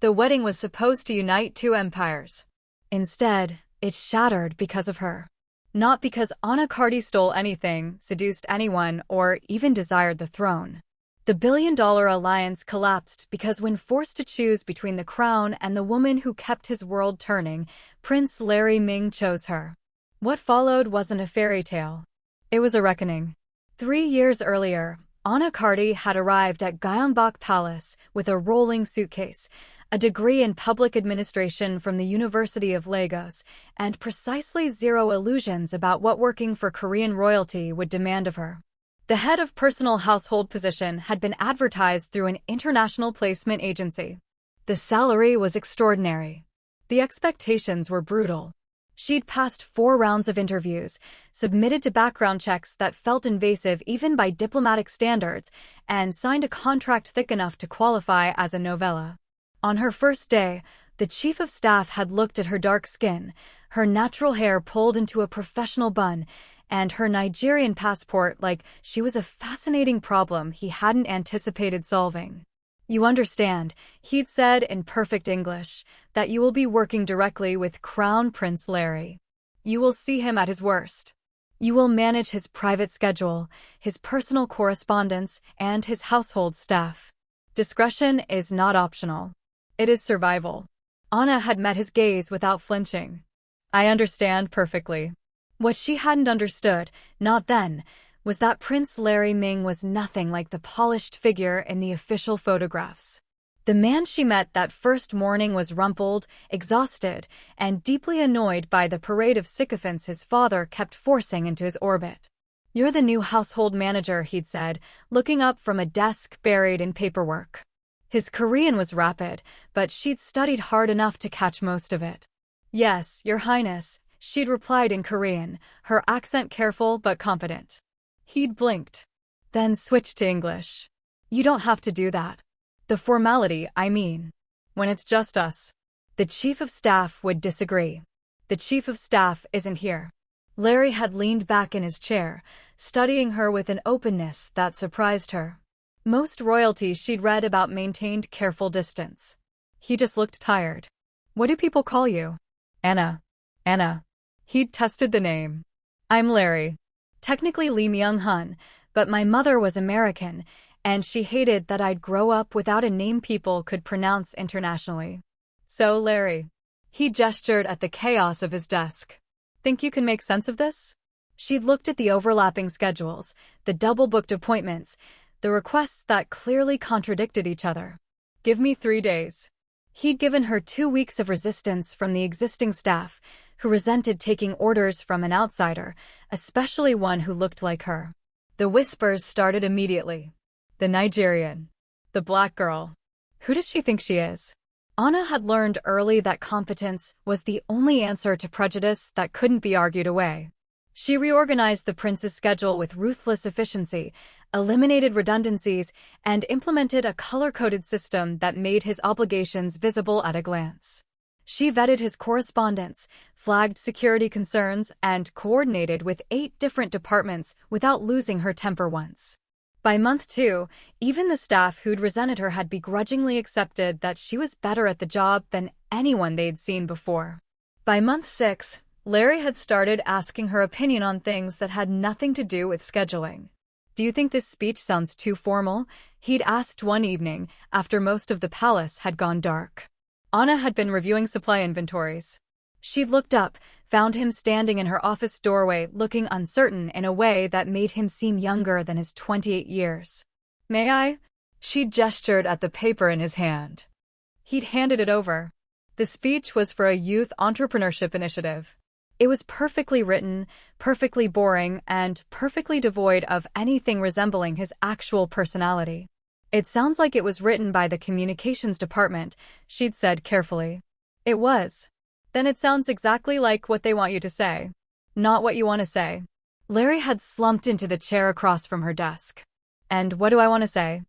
The wedding was supposed to unite two empires. Instead, it shattered because of her. Not because Ana Carty stole anything, seduced anyone, or even desired the throne. The billion-dollar alliance collapsed because when forced to choose between the crown and the woman who kept his world turning, Prince Larry Ming chose her. What followed wasn't a fairy tale. It was a reckoning. 3 years earlier, Ana Carty had arrived at Gyeongbok Palace with a rolling suitcase, a degree in public administration from the University of Lagos, and precisely zero illusions about what working for Korean royalty would demand of her. The head of personal household position had been advertised through an international placement agency. The salary was extraordinary. The expectations were brutal. She'd passed 4 rounds of interviews, submitted to background checks that felt invasive even by diplomatic standards, and signed a contract thick enough to qualify as a novella. On her first day, the chief of staff had looked at her dark skin, her natural hair pulled into a professional bun, and her Nigerian passport like she was a fascinating problem he hadn't anticipated solving. "You understand," he'd said in perfect English, "that you will be working directly with Crown Prince Larry. You will see him at his worst. You will manage his private schedule, his personal correspondence, and his household staff. Discretion is not optional. It is survival." Ana had met his gaze without flinching. "I understand perfectly." What she hadn't understood, not then, was that Prince Larry Ming was nothing like the polished figure in the official photographs. The man she met that first morning was rumpled, exhausted, and deeply annoyed by the parade of sycophants his father kept forcing into his orbit. "You're the new household manager," he'd said, looking up from a desk buried in paperwork. His Korean was rapid, but she'd studied hard enough to catch most of it. "Yes, Your Highness," she'd replied in Korean, her accent careful but competent. He'd blinked, then switched to English. "You don't have to do that. The formality, I mean. When it's just us." The chief of staff would disagree. "The chief of staff isn't here." Larry had leaned back in his chair, studying her with an openness that surprised her. Most royalty she'd read about maintained careful distance. He just looked tired. "What do people call you?" "Anna." "Anna." He'd tested the name. "I'm Larry. Technically Lee Myung-hun, but my mother was American, and she hated that I'd grow up without a name people could pronounce internationally. So Larry." He gestured at the chaos of his desk. "Think you can make sense of this?" She'd looked at the overlapping schedules, the double-booked appointments, the requests that clearly contradicted each other. "Give me 3 days." He'd given her 2 weeks of resistance from the existing staff, who resented taking orders from an outsider, especially one who looked like her. The whispers started immediately. "The Nigerian. The black girl. Who does she think she is?" Ana had learned early that competence was the only answer to prejudice that couldn't be argued away. She reorganized the prince's schedule with ruthless efficiency, eliminated redundancies, and implemented a color-coded system that made his obligations visible at a glance. She vetted his correspondence, flagged security concerns, and coordinated with 8 different departments without losing her temper once. By month 2, even the staff who'd resented her had begrudgingly accepted that she was better at the job than anyone they'd seen before. By month 6, Larry had started asking her opinion on things that had nothing to do with scheduling. "Do you think this speech sounds too formal?" he'd asked one evening after most of the palace had gone dark. Ana had been reviewing supply inventories. She'd looked up, found him standing in her office doorway looking uncertain in a way that made him seem younger than his 28 years. "May I?" She'd gestured at the paper in his hand. He'd handed it over. The speech was for a youth entrepreneurship initiative. It was perfectly written, perfectly boring, and perfectly devoid of anything resembling his actual personality. "It sounds like it was written by the communications department," she'd said carefully. "It was." "Then it sounds exactly like what they want you to say. Not what you want to say." Larry had slumped into the chair across from her desk. "And what do I want to say?"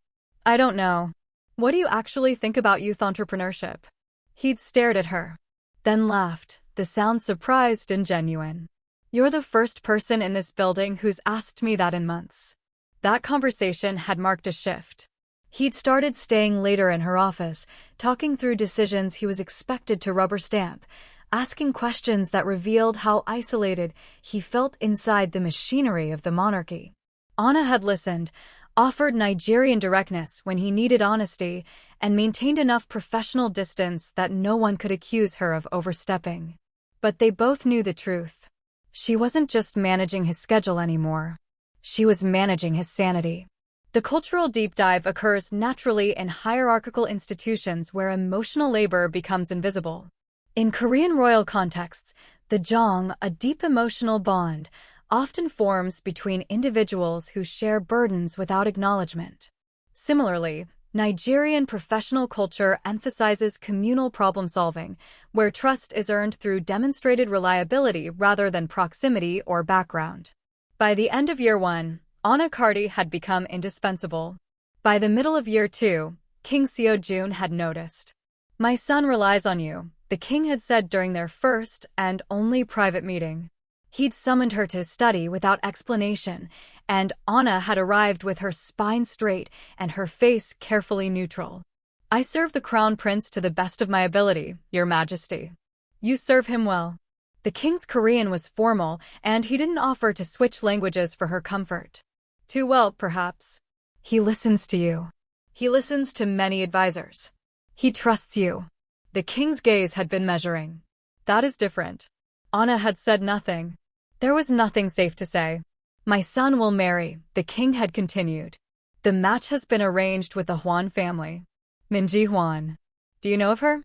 "I don't know. What do you actually think about youth entrepreneurship?" He'd stared at her, then laughed, the sound surprised and genuine. "You're the first person in this building who's asked me that in months." That conversation had marked a shift. He'd started staying later in her office, talking through decisions he was expected to rubber stamp, asking questions that revealed how isolated he felt inside the machinery of the monarchy. Ana had listened, offered Nigerian directness when he needed honesty, and maintained enough professional distance that no one could accuse her of overstepping. But they both knew the truth. She wasn't just managing his schedule anymore. She was managing his sanity. The cultural deep dive occurs naturally in hierarchical institutions where emotional labor becomes invisible. In Korean royal contexts, the jong, a deep emotional bond, often forms between individuals who share burdens without acknowledgement. Similarly, Nigerian professional culture emphasizes communal problem-solving, where trust is earned through demonstrated reliability rather than proximity or background. By the end of year 1, Ana Carty had become indispensable. By the middle of year 2, King Seo-jun had noticed. "My son relies on you," the king had said during their first and only private meeting. He'd summoned her to study without explanation, and Ana had arrived with her spine straight and her face carefully neutral. "I serve the crown prince to the best of my ability, Your Majesty." "You serve him well." The king's Korean was formal, and he didn't offer to switch languages for her comfort. "Too well, perhaps." "He listens to you." "He listens to many advisors." "He trusts you." The king's gaze had been measuring. "That is different." Ana had said nothing. There was nothing safe to say. "My son will marry," the king had continued. "The match has been arranged with the Hwan family." "Minji Hwan. Do you know of her?"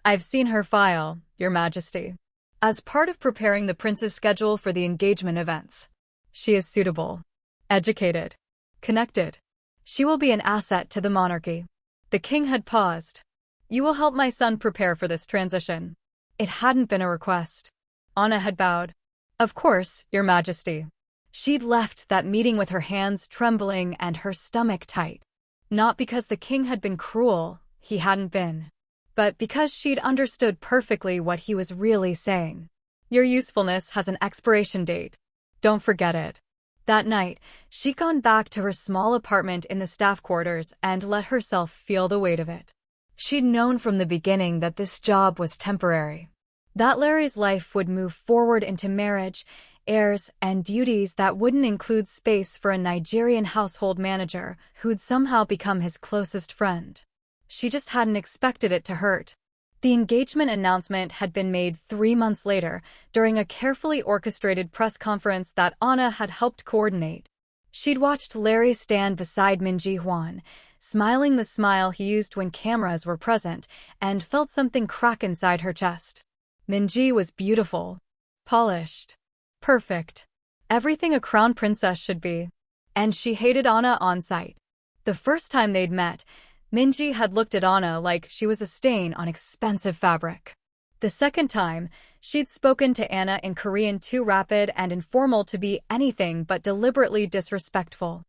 "I've seen her file, Your Majesty. As part of preparing the prince's schedule for the engagement events. She is suitable. Educated. Connected. She will be an asset to the monarchy." The king had paused. "You will help my son prepare for this transition." It hadn't been a request. Ana had bowed. "Of course, Your Majesty." She'd left that meeting with her hands trembling and her stomach tight. Not because the king had been cruel, he hadn't been, but because she'd understood perfectly what he was really saying. "Your usefulness has an expiration date. Don't forget it." That night, she'd gone back to her small apartment in the staff quarters and let herself feel the weight of it. She'd known from the beginning that this job was temporary. That Larry's life would move forward into marriage, heirs, and duties that wouldn't include space for a Nigerian household manager who'd somehow become his closest friend. She just hadn't expected it to hurt. The engagement announcement had been made 3 months later, during a carefully orchestrated press conference that Ana had helped coordinate. She'd watched Larry stand beside Minji Hwan, smiling the smile he used when cameras were present, and felt something crack inside her chest. Minji was beautiful, polished, perfect. Everything a crown princess should be. And she hated Ana on sight. The first time they'd met, Minji had looked at Ana like she was a stain on expensive fabric. The second time, she'd spoken to Ana in Korean too rapid and informal to be anything but deliberately disrespectful.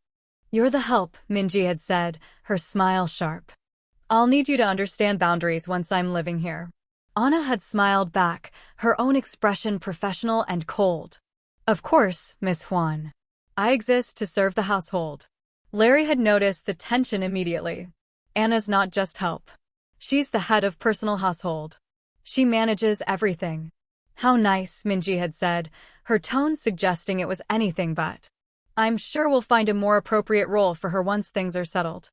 "You're the help," Minji had said, her smile sharp. "I'll need you to understand boundaries once I'm living here." Ana had smiled back, her own expression professional and cold. "Of course, Miss Hwan. I exist to serve the household." Larry had noticed the tension immediately. Ana's not just help. She's the head of personal household. She manages everything. "How nice," Minji had said, her tone suggesting it was anything but. "I'm sure we'll find a more appropriate role for her once things are settled."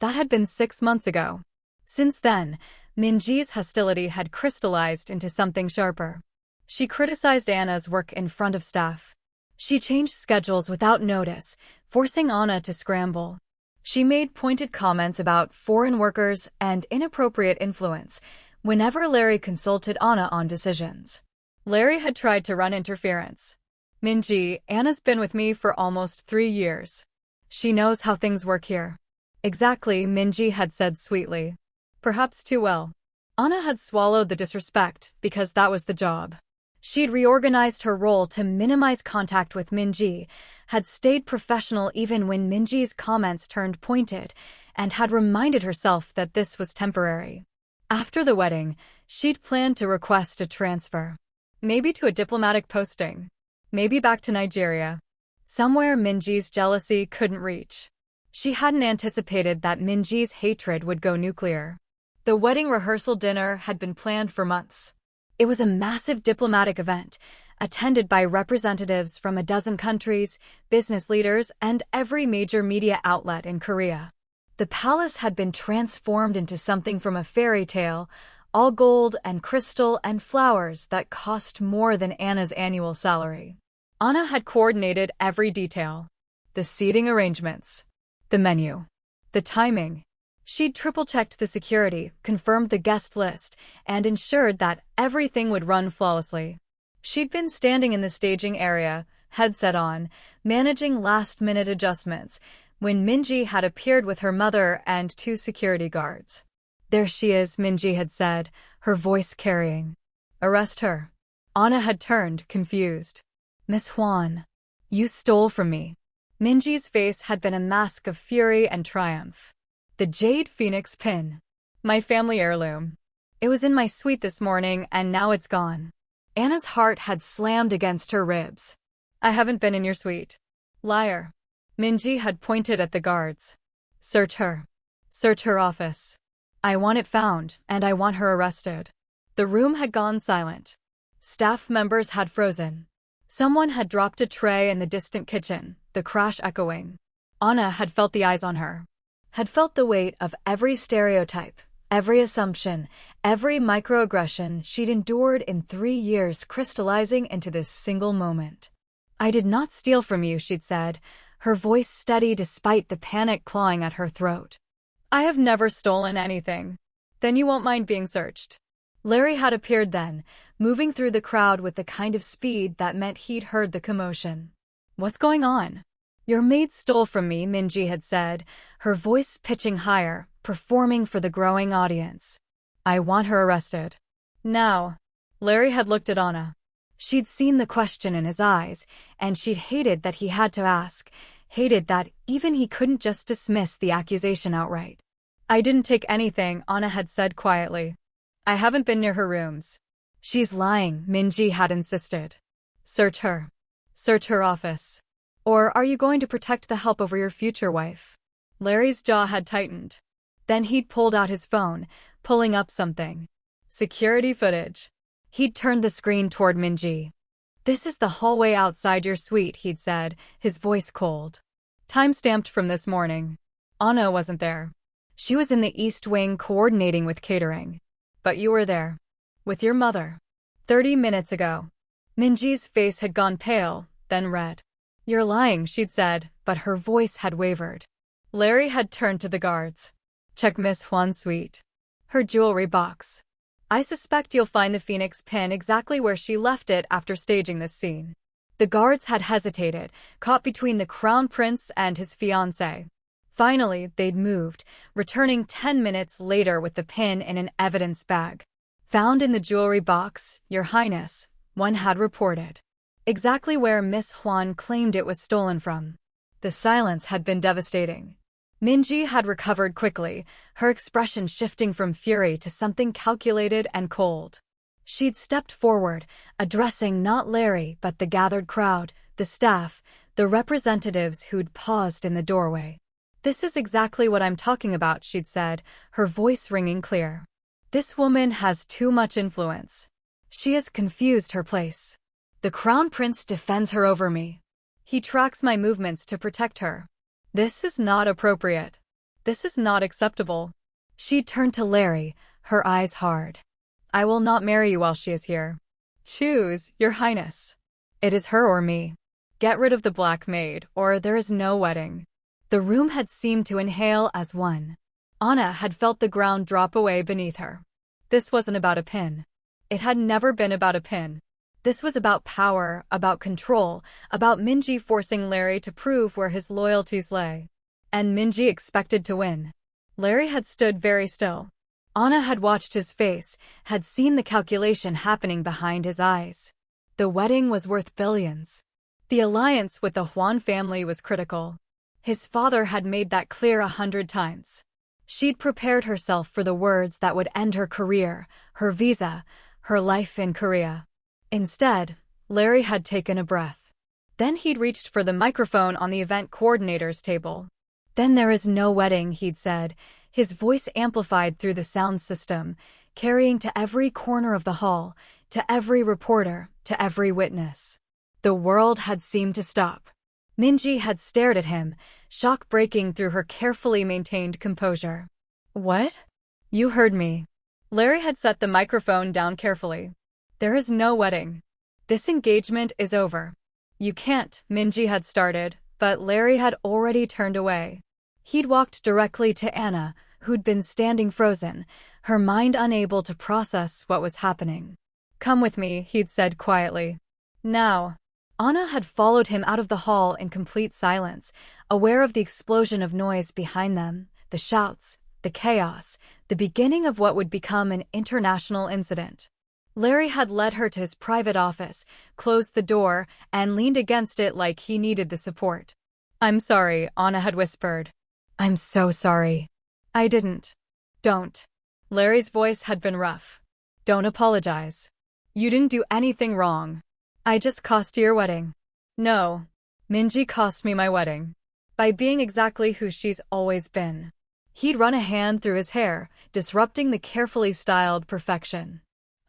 That had been 6 months ago. Since then, Minji's hostility had crystallized into something sharper. She criticized Ana's work in front of staff. She changed schedules without notice, forcing Ana to scramble. She made pointed comments about foreign workers and inappropriate influence whenever Larry consulted Ana on decisions. Larry had tried to run interference. "Minji, Ana's been with me for almost 3 years. She knows how things work here." "Exactly," Minji had said sweetly. "Perhaps too well." Ana had swallowed the disrespect because that was the job. She'd reorganized her role to minimize contact with Minji, had stayed professional even when Minji's comments turned pointed, and had reminded herself that this was temporary. After the wedding, she'd planned to request a transfer. Maybe to a diplomatic posting. Maybe back to Nigeria. Somewhere Minji's jealousy couldn't reach. She hadn't anticipated that Minji's hatred would go nuclear. The wedding rehearsal dinner had been planned for months. It was a massive diplomatic event, attended by representatives from a dozen countries, business leaders, and every major media outlet in Korea. The palace had been transformed into something from a fairy tale, all gold and crystal and flowers that cost more than Anna's annual salary. Ana had coordinated every detail. The seating arrangements, the menu, the timing. She'd triple-checked the security, confirmed the guest list, and ensured that everything would run flawlessly. She'd been standing in the staging area, headset on, managing last-minute adjustments, when Minji had appeared with her mother and 2 security guards. "There she is," Minji had said, her voice carrying. "Arrest her." Ana had turned, confused. "Miss Huan, you stole from me." Minji's face had been a mask of fury and triumph. "The jade phoenix pin. My family heirloom. It was in my suite this morning and now it's gone." Anna's heart had slammed against her ribs. "I haven't been in your suite. Liar." Minji had pointed at the guards. "Search her. Search her office. I want it found, and I want her arrested." The room had gone silent. Staff members had frozen. Someone had dropped a tray in the distant kitchen, the crash echoing. Ana had felt the eyes on her. Had felt the weight of every stereotype, every assumption, every microaggression she'd endured in 3 years crystallizing into this single moment. "I did not steal from you," she'd said, her voice steady despite the panic clawing at her throat. "I have never stolen anything." "Then you won't mind being searched." Larry had appeared then, moving through the crowd with the kind of speed that meant he'd heard the commotion. "What's going on?" "Your maid stole from me," Minji had said, her voice pitching higher, performing for the growing audience. "I want her arrested. Now." Larry had looked at Ana. She'd seen the question in his eyes, and she'd hated that he had to ask, hated that even he couldn't just dismiss the accusation outright. "I didn't take anything," Ana had said quietly. "I haven't been near her rooms." "She's lying," Minji had insisted. "Search her. Search her office. Or are you going to protect the help over your future wife?" Larry's jaw had tightened. Then he'd pulled out his phone, pulling up something. Security footage. He'd turned the screen toward Minji. "This is the hallway outside your suite," he'd said, his voice cold. "Time-stamped from this morning." Ana wasn't there. She was in the East Wing coordinating with catering. "But you were there. With your mother. 30 minutes ago." Minji's face had gone pale, then red. "You're lying," she'd said, but her voice had wavered. Larry had turned to the guards. "Check Miss Huan's suite. Her jewelry box. I suspect you'll find the phoenix pin exactly where she left it after staging this scene." The guards had hesitated, caught between the crown prince and his fiancée. Finally, they'd moved, returning 10 minutes later with the pin in an evidence bag. "Found in the jewelry box, Your Highness," one had reported. Exactly where Miss Huan claimed it was stolen from. The silence had been devastating. Minji had recovered quickly, her expression shifting from fury to something calculated and cold. She'd stepped forward, addressing not Larry but the gathered crowd, the staff, the representatives who'd paused in the doorway. "This is exactly what I'm talking about," she'd said, her voice ringing clear. "This woman has too much influence. She has confused her place. The crown prince defends her over me. He tracks my movements to protect her. This is not appropriate. This is not acceptable." She turned to Larry, her eyes hard. "I will not marry you while she is here. Choose, Your Highness. It is her or me. Get rid of the black maid, or there is no wedding." The room had seemed to inhale as one. Ana had felt the ground drop away beneath her. This wasn't about a pin. It had never been about a pin. This was about power, about control, about Minji forcing Larry to prove where his loyalties lay. And Minji expected to win. Larry had stood very still. Ana had watched his face, had seen the calculation happening behind his eyes. The wedding was worth billions. The alliance with the Huan family was critical. His father had made that clear 100 times. She'd prepared herself for the words that would end her career, her visa, her life in Korea. Instead, Larry had taken a breath. Then he'd reached for the microphone on the event coordinator's table. Then there is no wedding, he'd said, his voice amplified through the sound system, carrying to every corner of the hall, to every reporter, to every witness. The world had seemed to stop. Minji had stared at him, shock breaking through her carefully maintained composure. What? You heard me. Larry had set the microphone down carefully. There is no wedding. This engagement is over. You can't, Minji had started, but Larry had already turned away. He'd walked directly to Ana, who'd been standing frozen, her mind unable to process what was happening. Come with me, he'd said quietly. Now. Ana had followed him out of the hall in complete silence, aware of the explosion of noise behind them, the shouts, the chaos, the beginning of what would become an international incident. Larry had led her to his private office, closed the door, and leaned against it like he needed the support. I'm sorry, Ana had whispered. I'm so sorry. I didn't. Don't. Larry's voice had been rough. Don't apologize. You didn't do anything wrong. I just cost you your wedding. No. Minji cost me my wedding. By being exactly who she's always been. He'd run a hand through his hair, disrupting the carefully styled perfection.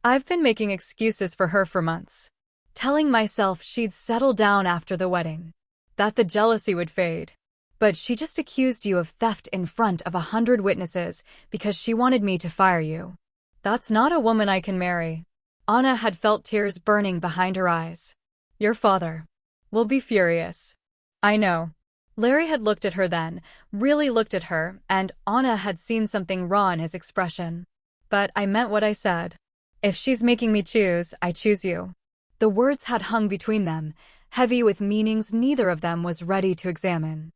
I've been making excuses for her for months. Telling myself she'd settle down after the wedding. That the jealousy would fade. But she just accused you of theft in front of 100 witnesses because she wanted me to fire you. That's not a woman I can marry. Ana had felt tears burning behind her eyes. Your father will be furious. I know. Larry had looked at her then, really looked at her, and Ana had seen something raw in his expression. But I meant what I said. If she's making me choose, I choose you. The words had hung between them, heavy with meanings neither of them was ready to examine.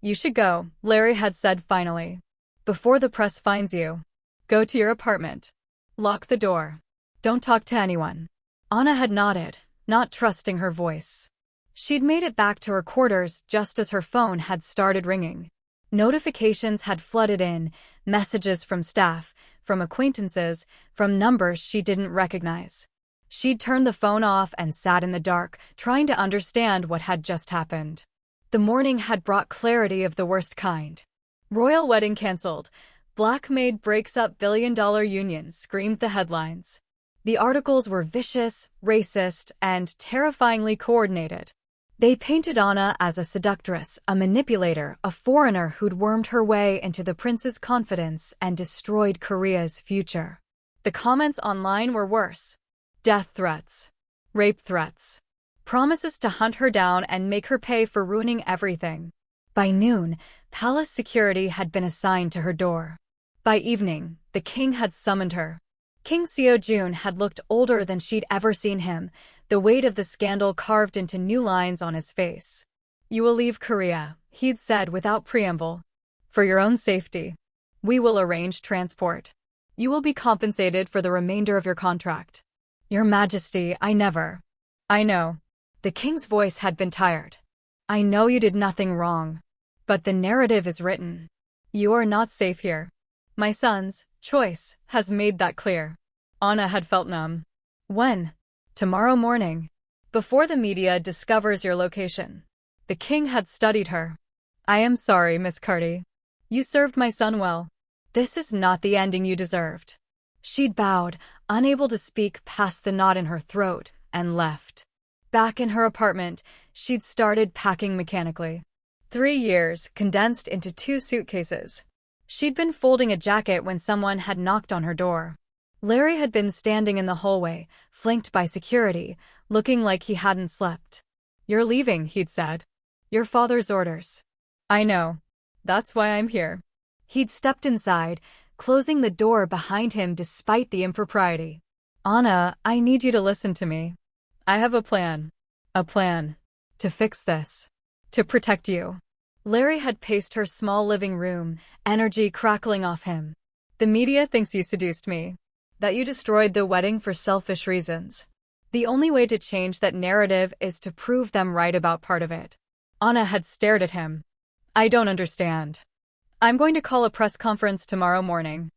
You should go, Larry had said finally. Before the press finds you. Go to your apartment. Lock the door. Don't talk to anyone. Ana had nodded, not trusting her voice. She'd made it back to her quarters just as her phone had started ringing. Notifications had flooded in, messages from staff, from acquaintances, from numbers she didn't recognize. She'd turned the phone off and sat in the dark, trying to understand what had just happened. The morning had brought clarity of the worst kind. Royal wedding cancelled. Black maid breaks up billion-dollar union, screamed the headlines. The articles were vicious, racist, and terrifyingly coordinated. They painted Ana as a seductress, a manipulator, a foreigner who'd wormed her way into the prince's confidence and destroyed Korea's future. The comments online were worse. Death threats. Rape threats. Promises to hunt her down and make her pay for ruining everything. By noon, palace security had been assigned to her door. By evening, the king had summoned her. King Seo-jun had looked older than she'd ever seen him, the weight of the scandal carved into new lines on his face. You will leave Korea, he'd said without preamble. For your own safety. We will arrange transport. You will be compensated for the remainder of your contract. Your Majesty, I never. I know. The king's voice had been tired. I know you did nothing wrong. But the narrative is written. You are not safe here. My son's choice has made that clear. Ana had felt numb. When? Tomorrow morning. Before the media discovers your location. The king had studied her. I am sorry, Miss Carty. You served my son well. This is not the ending you deserved. She'd bowed, unable to speak past the knot in her throat, and left. Back in her apartment, she'd started packing mechanically. 3 years condensed into 2 suitcases. She'd been folding a jacket when someone had knocked on her door. Larry had been standing in the hallway, flanked by security, looking like he hadn't slept. You're leaving, he'd said. Your father's orders. I know. That's why I'm here. He'd stepped inside, closing the door behind him despite the impropriety. Ana, I need you to listen to me. I have a plan. A plan. To fix this. To protect you. Larry had paced her small living room, energy crackling off him. The media thinks you seduced me. That you destroyed the wedding for selfish reasons. The only way to change that narrative is to prove them right about part of it. Ana had stared at him. I don't understand. I'm going to call a press conference tomorrow morning.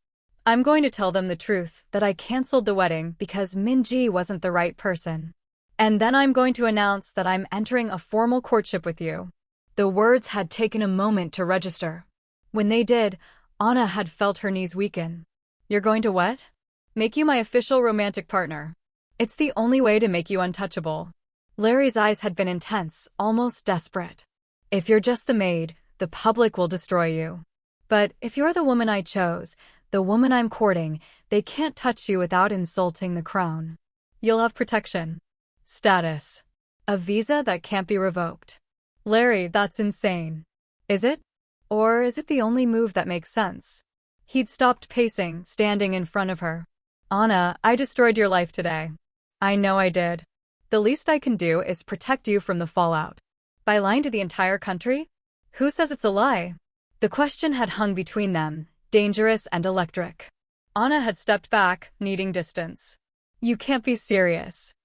I'm going to tell them the truth, that I canceled the wedding because Minji wasn't the right person. And then I'm going to announce that I'm entering a formal courtship with you. The words had taken a moment to register. When they did, Ana had felt her knees weaken. "You're going to what?" "Make you my official romantic partner. It's the only way to make you untouchable." Larry's eyes had been intense, almost desperate. "If you're just the maid, the public will destroy you. But if you're the woman I chose, the woman I'm courting, they can't touch you without insulting the crown. You'll have protection. Status. A visa that can't be revoked." "Larry, that's insane." "Is it? Or is it the only move that makes sense?" He'd stopped pacing, standing in front of her. "Ana, I destroyed your life today." "I know I did. The least I can do is protect you from the fallout." "By lying to the entire country? Who says it's a lie?" The question had hung between them, dangerous and electric. Ana had stepped back, needing distance. "You can't be serious."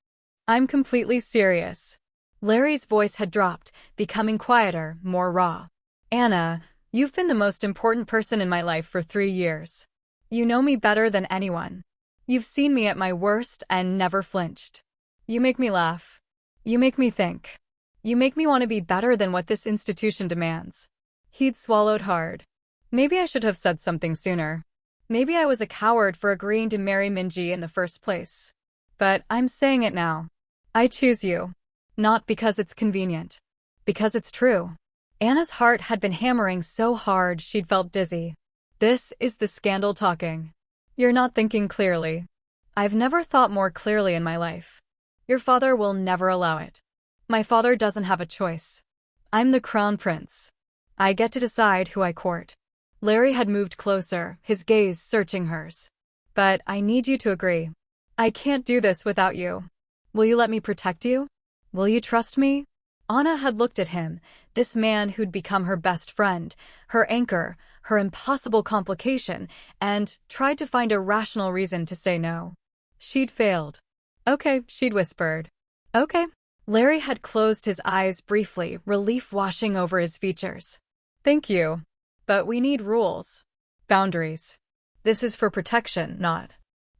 "I'm completely serious." Larry's voice had dropped, becoming quieter, more raw. "Ana, you've been the most important person in my life for 3 years. You know me better than anyone. You've seen me at my worst and never flinched. You make me laugh. You make me think. You make me want to be better than what this institution demands." He'd swallowed hard. "Maybe I should have said something sooner. Maybe I was a coward for agreeing to marry Minji in the first place. But I'm saying it now. I choose you. Not because it's convenient. Because it's true." Anna's heart had been hammering so hard she'd felt dizzy. "This is the scandal talking. You're not thinking clearly." "I've never thought more clearly in my life. Your father will never allow it. My father doesn't have a choice. I'm the crown prince. I get to decide who I court." Larry had moved closer, his gaze searching hers. "But I need you to agree. I can't do this without you. Will you let me protect you? Will you trust me?" Ana had looked at him, this man who'd become her best friend, her anchor, her impossible complication, and tried to find a rational reason to say no. She'd failed. "Okay," she'd whispered. "Okay." Larry had closed his eyes briefly, relief washing over his features. "Thank you. But we need rules. Boundaries. This is for protection, not..."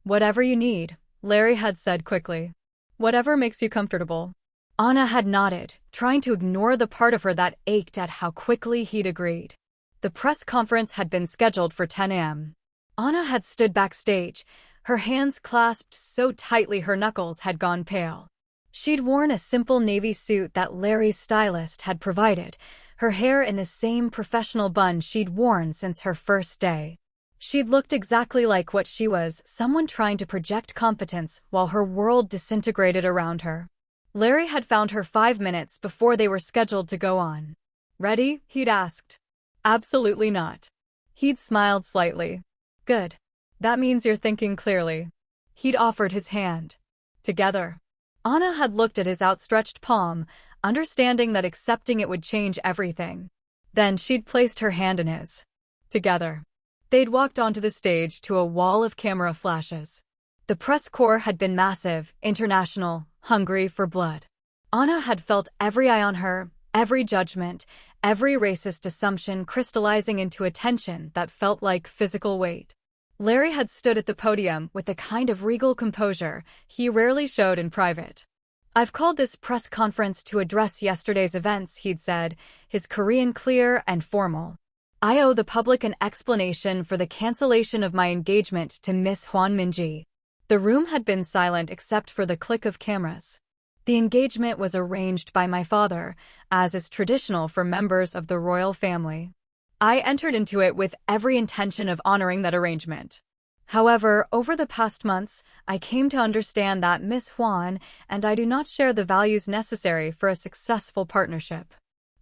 "Whatever you need," Larry had said quickly. "Whatever makes you comfortable." Ana had nodded, trying to ignore the part of her that ached at how quickly he'd agreed. The press conference had been scheduled for 10 a.m. Ana had stood backstage, her hands clasped so tightly her knuckles had gone pale. She'd worn a simple navy suit that Larry's stylist had provided, her hair in the same professional bun she'd worn since her first day. She'd looked exactly like what she was, someone trying to project competence while her world disintegrated around her. Larry had found her 5 minutes before they were scheduled to go on. "Ready?" he'd asked. "Absolutely not." He'd smiled slightly. "Good. That means you're thinking clearly." He'd offered his hand. "Together." Ana had looked at his outstretched palm, understanding that accepting it would change everything. Then she'd placed her hand in his. Together. They'd walked onto the stage to a wall of camera flashes. The press corps had been massive, international, hungry for blood. Ana had felt every eye on her, every judgment, every racist assumption crystallizing into a tension that felt like physical weight. Larry had stood at the podium with the kind of regal composure he rarely showed in private. "I've called this press conference to address yesterday's events," he'd said, his Korean clear and formal. "I owe the public an explanation for the cancellation of my engagement to Miss Hwan Minji." The room had been silent except for the click of cameras. "The engagement was arranged by my father, as is traditional for members of the royal family. I entered into it with every intention of honoring that arrangement. However, over the past months, I came to understand that Miss Hwan and I do not share the values necessary for a successful partnership."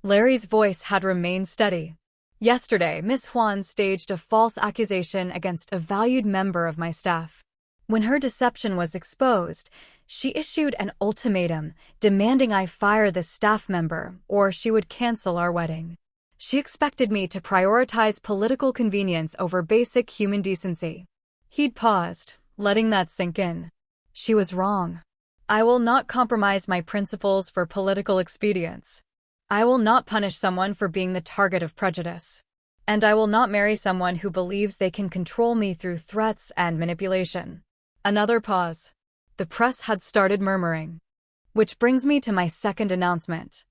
Larry's voice had remained steady. "Yesterday, Miss Hwan staged a false accusation against a valued member of my staff. When her deception was exposed, she issued an ultimatum demanding I fire the staff member or she would cancel our wedding. She expected me to prioritize political convenience over basic human decency." He'd paused, letting that sink in. She was wrong. "I will not compromise my principles for political expedience. I will not punish someone for being the target of prejudice. And I will not marry someone who believes they can control me through threats and manipulation." Another pause. The press had started murmuring. "Which brings me to my second announcement."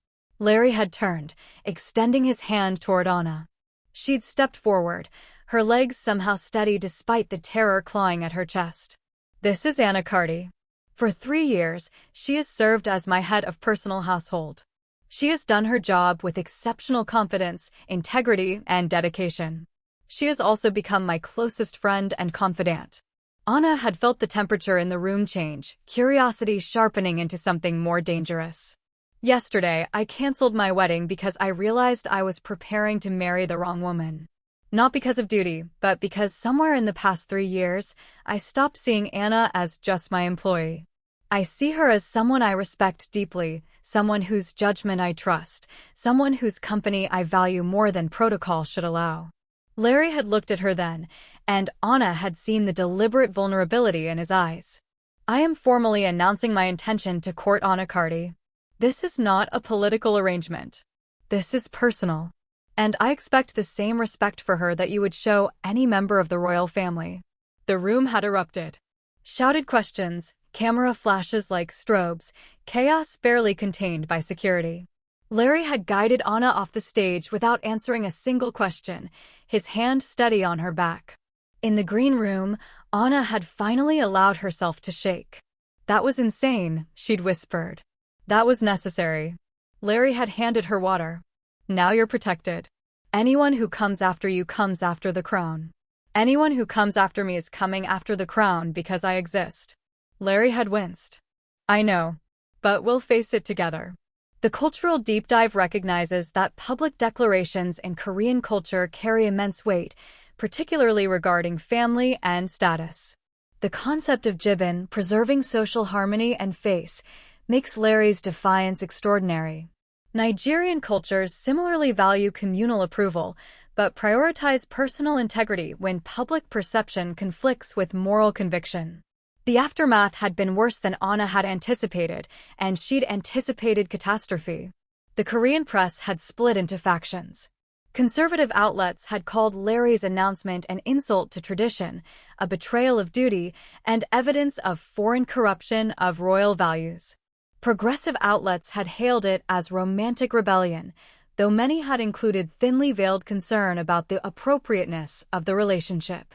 Larry had turned, extending his hand toward Ana. She'd stepped forward, her legs somehow steady despite the terror clawing at her chest. "This is Ana Carty. For 3 years, she has served as my head of personal household. She has done her job with exceptional competence, integrity, and dedication. She has also become my closest friend and confidant." Ana had felt the temperature in the room change, curiosity sharpening into something more dangerous. "Yesterday, I canceled my wedding because I realized I was preparing to marry the wrong woman. Not because of duty, but because somewhere in the past 3 years, I stopped seeing Ana as just my employee. I see her as someone I respect deeply, someone whose judgment I trust, someone whose company I value more than protocol should allow." Larry had looked at her then, and Ana had seen the deliberate vulnerability in his eyes. "I am formally announcing my intention to court Ana Carty. This is not a political arrangement. This is personal. And I expect the same respect for her that you would show any member of the royal family." The room had erupted. Shouted questions, camera flashes like strobes, chaos barely contained by security. Larry had guided Ana off the stage without answering a single question, his hand steady on her back. In the green room, Ana had finally allowed herself to shake. "That was insane," she'd whispered. "That was necessary." Larry had handed her water. "Now you're protected. Anyone who comes after you comes after the crown. Anyone who comes after me is coming after the crown because I exist." Larry had winced. "I know. But we'll face it together." The cultural deep dive recognizes that public declarations in Korean culture carry immense weight, particularly regarding family and status. The concept of jibin, preserving social harmony and face, makes Larry's defiance extraordinary. Nigerian cultures similarly value communal approval, but prioritize personal integrity when public perception conflicts with moral conviction. The aftermath had been worse than Ana had anticipated, and she'd anticipated catastrophe. The Korean press had split into factions. Conservative outlets had called Larry's announcement an insult to tradition, a betrayal of duty, and evidence of foreign corruption of royal values. Progressive outlets had hailed it as romantic rebellion, though many had included thinly veiled concern about the appropriateness of the relationship.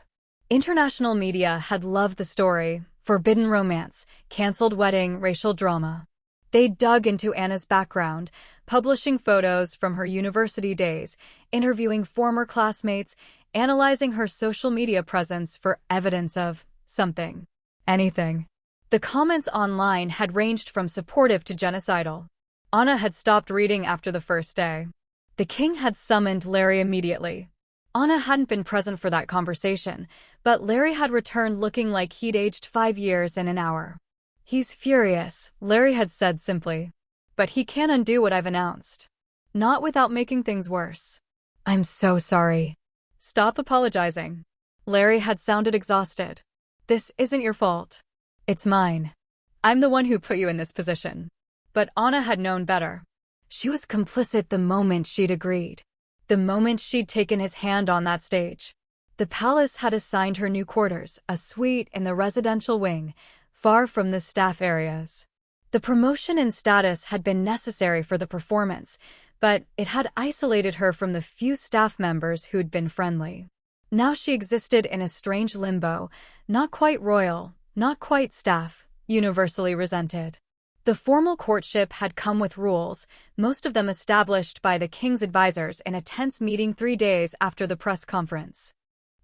International media had loved the story: forbidden romance, canceled wedding, racial drama. They dug into Ana's background, publishing photos from her university days, interviewing former classmates, analyzing her social media presence for evidence of something. Anything. The comments online had ranged from supportive to genocidal. Ana had stopped reading after the first day. The king had summoned Larry immediately. Ana hadn't been present for that conversation, but Larry had returned looking like he'd aged 5 years in an hour. "He's furious," Larry had said simply. "But he can't undo what I've announced. Not without making things worse." "I'm so sorry." "Stop apologizing." Larry had sounded exhausted. "This isn't your fault. It's mine. I'm the one who put you in this position." But Ana had known better. She was complicit the moment she'd agreed. The moment she'd taken his hand on that stage. The palace had assigned her new quarters, a suite in the residential wing, far from the staff areas. The promotion in status had been necessary for the performance, but it had isolated her from the few staff members who'd been friendly. Now she existed in a strange limbo, not quite royal, not quite staff, universally resented. The formal courtship had come with rules, most of them established by the king's advisors in a tense meeting 3 days after the press conference.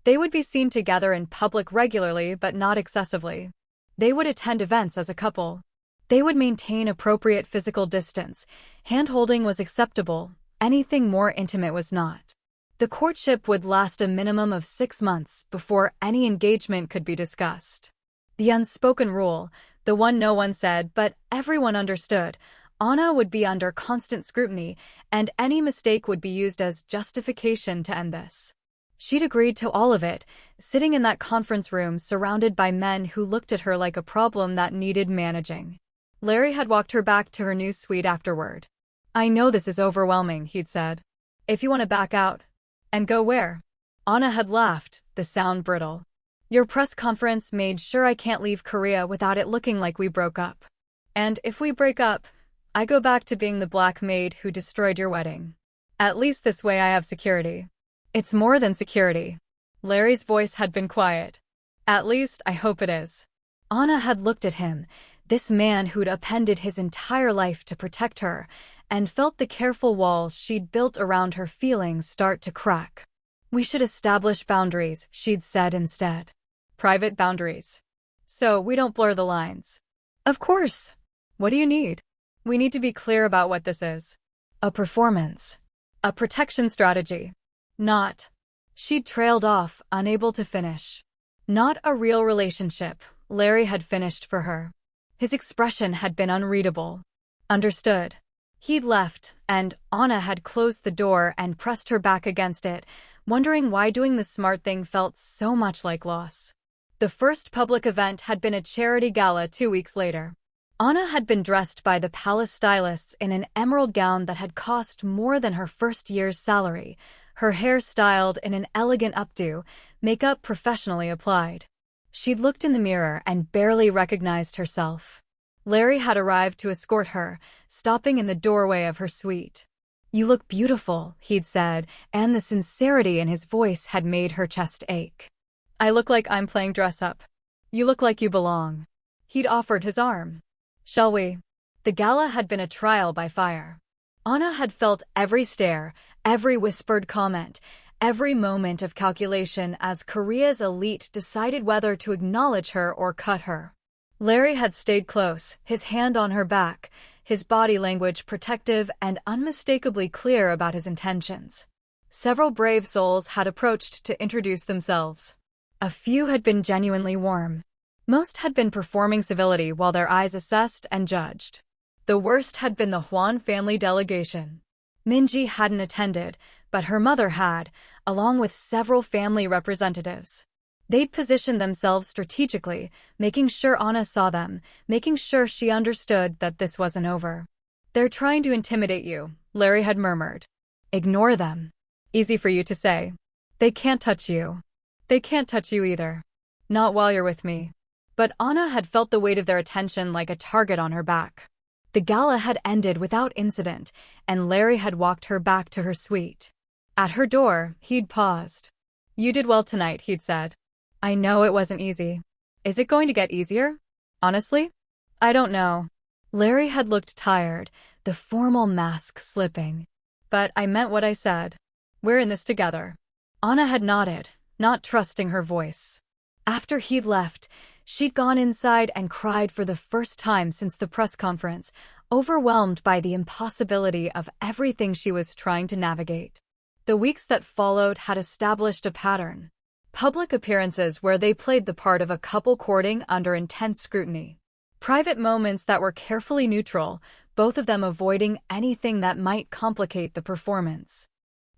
They would be seen together in public regularly but not excessively. They would attend events as a couple. They would maintain appropriate physical distance. Hand-holding was acceptable. Anything more intimate was not. The courtship would last a minimum of 6 months before any engagement could be discussed. The unspoken rule, the one no one said but everyone understood: Ana would be under constant scrutiny, and any mistake would be used as justification to end this. She'd agreed to all of it, sitting in that conference room surrounded by men who looked at her like a problem that needed managing. Larry had walked her back to her new suite afterward. "I know this is overwhelming," he'd said. "If you want to back out." "And go where?" Ana had laughed, the sound brittle. "Your press conference made sure I can't leave Korea without it looking like we broke up. And if we break up, I go back to being the black maid who destroyed your wedding. At least this way I have security. It's more than security. Larry's voice had been quiet. At least, I hope it is. Ana had looked at him, this man who'd upended his entire life to protect her, and felt the careful walls she'd built around her feelings start to crack. We should establish boundaries, she'd said instead. Private boundaries. So we don't blur the lines. Of course. What do you need? We need to be clear about what this is. A performance. A protection strategy. Not. She'd trailed off, unable to finish. Not a real relationship, Larry had finished for her. His expression had been unreadable. Understood. He'd left, and Ana had closed the door and pressed her back against it, wondering why doing the smart thing felt so much like loss. The first public event had been a charity gala 2 weeks later. Ana had been dressed by the palace stylists in an emerald gown that had cost more than her first year's salary, her hair styled in an elegant updo, makeup professionally applied. She'd looked in the mirror and barely recognized herself. Larry had arrived to escort her, stopping in the doorway of her suite. "You look beautiful," he'd said, and the sincerity in his voice had made her chest ache. "I look like I'm playing dress-up. You look like you belong." He'd offered his arm. "Shall we?" The gala had been a trial by fire. Ana had felt every stare, every whispered comment, every moment of calculation as Korea's elite decided whether to acknowledge her or cut her. Larry had stayed close, his hand on her back, his body language protective and unmistakably clear about his intentions. Several brave souls had approached to introduce themselves. A few had been genuinely warm. Most had been performing civility while their eyes assessed and judged. The worst had been the Hwan family delegation. Minji hadn't attended, but her mother had, along with several family representatives. They'd positioned themselves strategically, making sure Ana saw them, making sure she understood that this wasn't over. "They're trying to intimidate you," Larry had murmured. "Ignore them." Easy for you to say. "They can't touch you." "They can't touch you either. Not while you're with me." But Ana had felt the weight of their attention like a target on her back. The gala had ended without incident, and Larry had walked her back to her suite. At her door, he'd paused. "You did well tonight," he'd said. "I know it wasn't easy. Is it going to get easier? Honestly? I don't know." Larry had looked tired, the formal mask slipping. "But I meant what I said. We're in this together." Ana had nodded, not trusting her voice. After he'd left, she'd gone inside and cried for the first time since the press conference, overwhelmed by the impossibility of everything she was trying to navigate. The weeks that followed had established a pattern. Public appearances where they played the part of a couple courting under intense scrutiny. Private moments that were carefully neutral, both of them avoiding anything that might complicate the performance.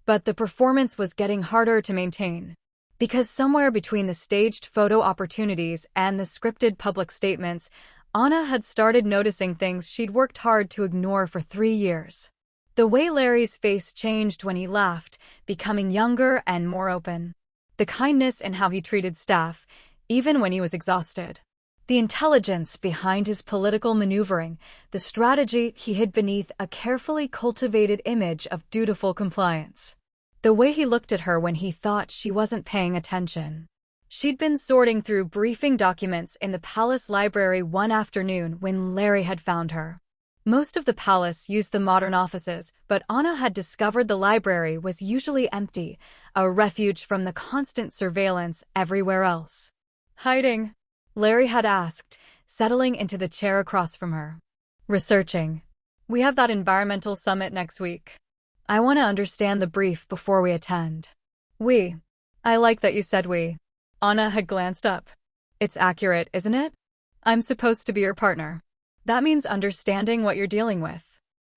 But the performance was getting harder to maintain. Because somewhere between the staged photo opportunities and the scripted public statements, Ana had started noticing things she'd worked hard to ignore for 3 years. The way Larry's face changed when he laughed, becoming younger and more open. The kindness in how he treated staff, even when he was exhausted. The intelligence behind his political maneuvering, the strategy he hid beneath a carefully cultivated image of dutiful compliance. The way he looked at her when he thought she wasn't paying attention. She'd been sorting through briefing documents in the palace library one afternoon when Larry had found her. Most of the palace used the modern offices, but Ana had discovered the library was usually empty, a refuge from the constant surveillance everywhere else. "Hiding?" Larry had asked, settling into the chair across from her. "Researching. We have that environmental summit next week. I want to understand the brief before we attend." "We." I like that you said we. Ana had glanced up. "It's accurate, isn't it? I'm supposed to be your partner. That means understanding what you're dealing with."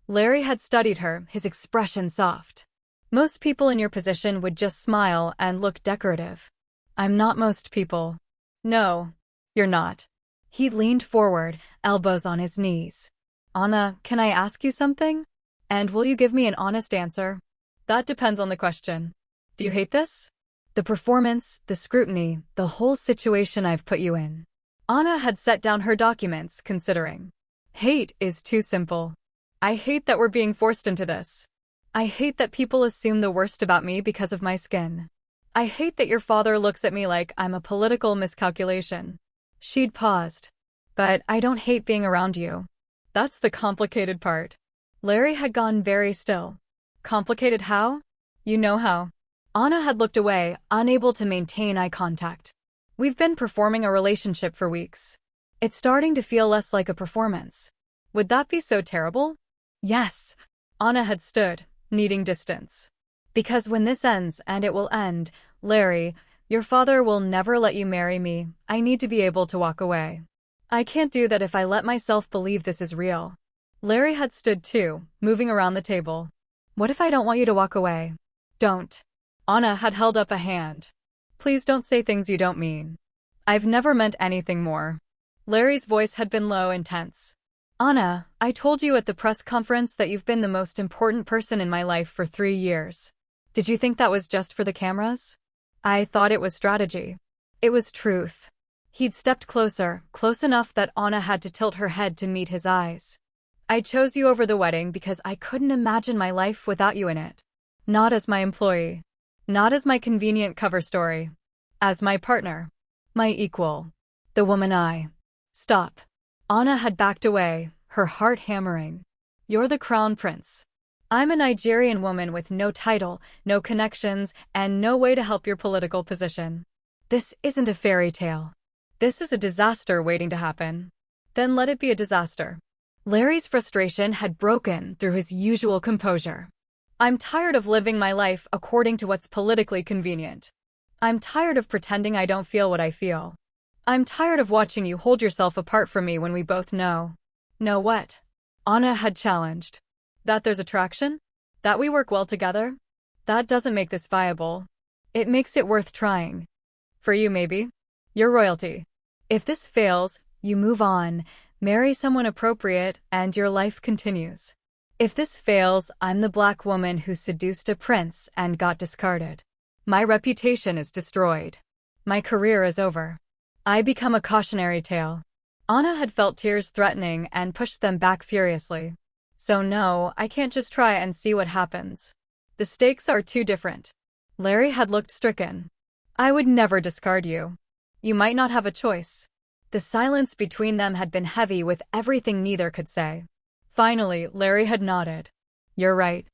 Larry had studied her, his expression soft. "Most people in your position would just smile and look decorative. I'm not most people." "No, you're not." He leaned forward, elbows on his knees. "Ana, can I ask you something? And will you give me an honest answer?" "That depends on the question. Do you hate this? The performance, the scrutiny, the whole situation I've put you in." Ana had set down her documents, considering. "Hate is too simple. I hate that we're being forced into this. I hate that people assume the worst about me because of my skin. I hate that your father looks at me like I'm a political miscalculation. She'd paused. But I don't hate being around you. That's the complicated part. Larry had gone very still. Complicated how? You know how. Ana had looked away, unable to maintain eye contact. We've been performing a relationship for weeks. It's starting to feel less like a performance. Would that be so terrible? Yes. Ana had stood, needing distance. Because when this ends, and it will end, Larry, your father will never let you marry me. I need to be able to walk away. I can't do that if I let myself believe this is real. Larry had stood too, moving around the table. What if I don't want you to walk away? Don't. Ana had held up a hand. Please don't say things you don't mean. I've never meant anything more. Larry's voice had been low and tense. Ana, I told you at the press conference that you've been the most important person in my life for 3 years. Did you think that was just for the cameras? I thought it was strategy. It was truth. He'd stepped closer, close enough that Ana had to tilt her head to meet his eyes. I chose you over the wedding because I couldn't imagine my life without you in it. Not as my employee. Not as my convenient cover story. As my partner. My equal. The woman I. Stop. Ana had backed away, her heart hammering. You're the crown prince. I'm a Nigerian woman with no title, no connections, and no way to help your political position. This isn't a fairy tale. This is a disaster waiting to happen. Then let it be a disaster. Larry's frustration had broken through his usual composure. I'm tired of living my life according to what's politically convenient. I'm tired of pretending I don't feel what I feel. I'm tired of watching you hold yourself apart from me when we both know. Know what? Ana had challenged. That there's attraction? That we work well together? That doesn't make this viable. It makes it worth trying. For you, maybe. You're royalty. If this fails, you move on, marry someone appropriate, and your life continues. If this fails, I'm the black woman who seduced a prince and got discarded. My reputation is destroyed. My career is over. I become a cautionary tale. Ana had felt tears threatening and pushed them back furiously. So no, I can't just try and see what happens. The stakes are too different. Larry had looked stricken. I would never discard you. You might not have a choice. The silence between them had been heavy with everything neither could say. Finally, Larry had nodded. You're right.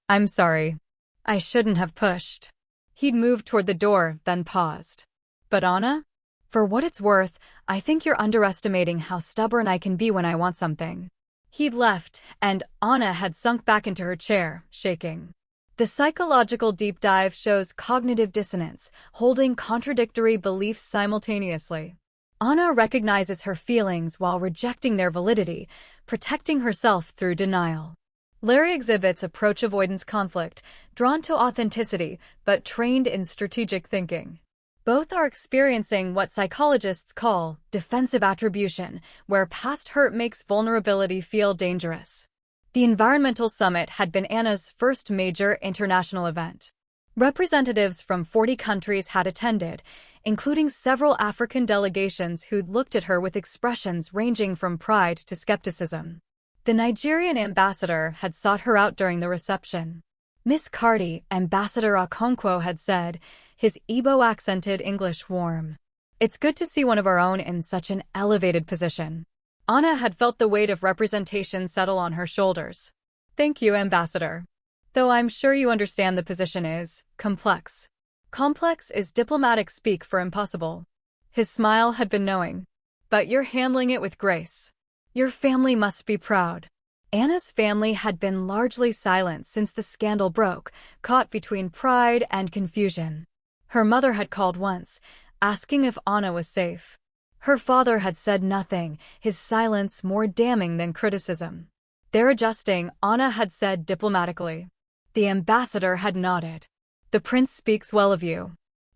I'm sorry. I shouldn't have pushed. He'd moved toward the door, then paused. But Ana? For what it's worth, I think you're underestimating how stubborn I can be when I want something. He'd left, and Ana had sunk back into her chair, shaking. The psychological deep dive shows cognitive dissonance, holding contradictory beliefs simultaneously. Ana recognizes her feelings while rejecting their validity, protecting herself through denial. Larry exhibits approach avoidance conflict, drawn to authenticity, but trained in strategic thinking. Both are experiencing what psychologists call defensive attribution, where past hurt makes vulnerability feel dangerous. The Environmental Summit had been Ana's first major international event. Representatives from 40 countries had attended, including several African delegations who'd looked at her with expressions ranging from pride to skepticism. The Nigerian ambassador had sought her out during the reception. Miss Carty, Ambassador Okonkwo had said, his Igbo-accented English warm. It's good to see one of our own in such an elevated position. Ana had felt the weight of representation settle on her shoulders. Thank you, Ambassador. Though I'm sure you understand the position is complex. Complex is diplomatic speak for impossible. His smile had been knowing. But you're handling it with grace. Your family must be proud. Ana's family had been largely silent since the scandal broke, caught between pride and confusion. Her mother had called once, asking if Ana was safe. Her father had said nothing, his silence more damning than criticism. They're adjusting, Ana had said diplomatically. The ambassador had nodded. The prince speaks well of you.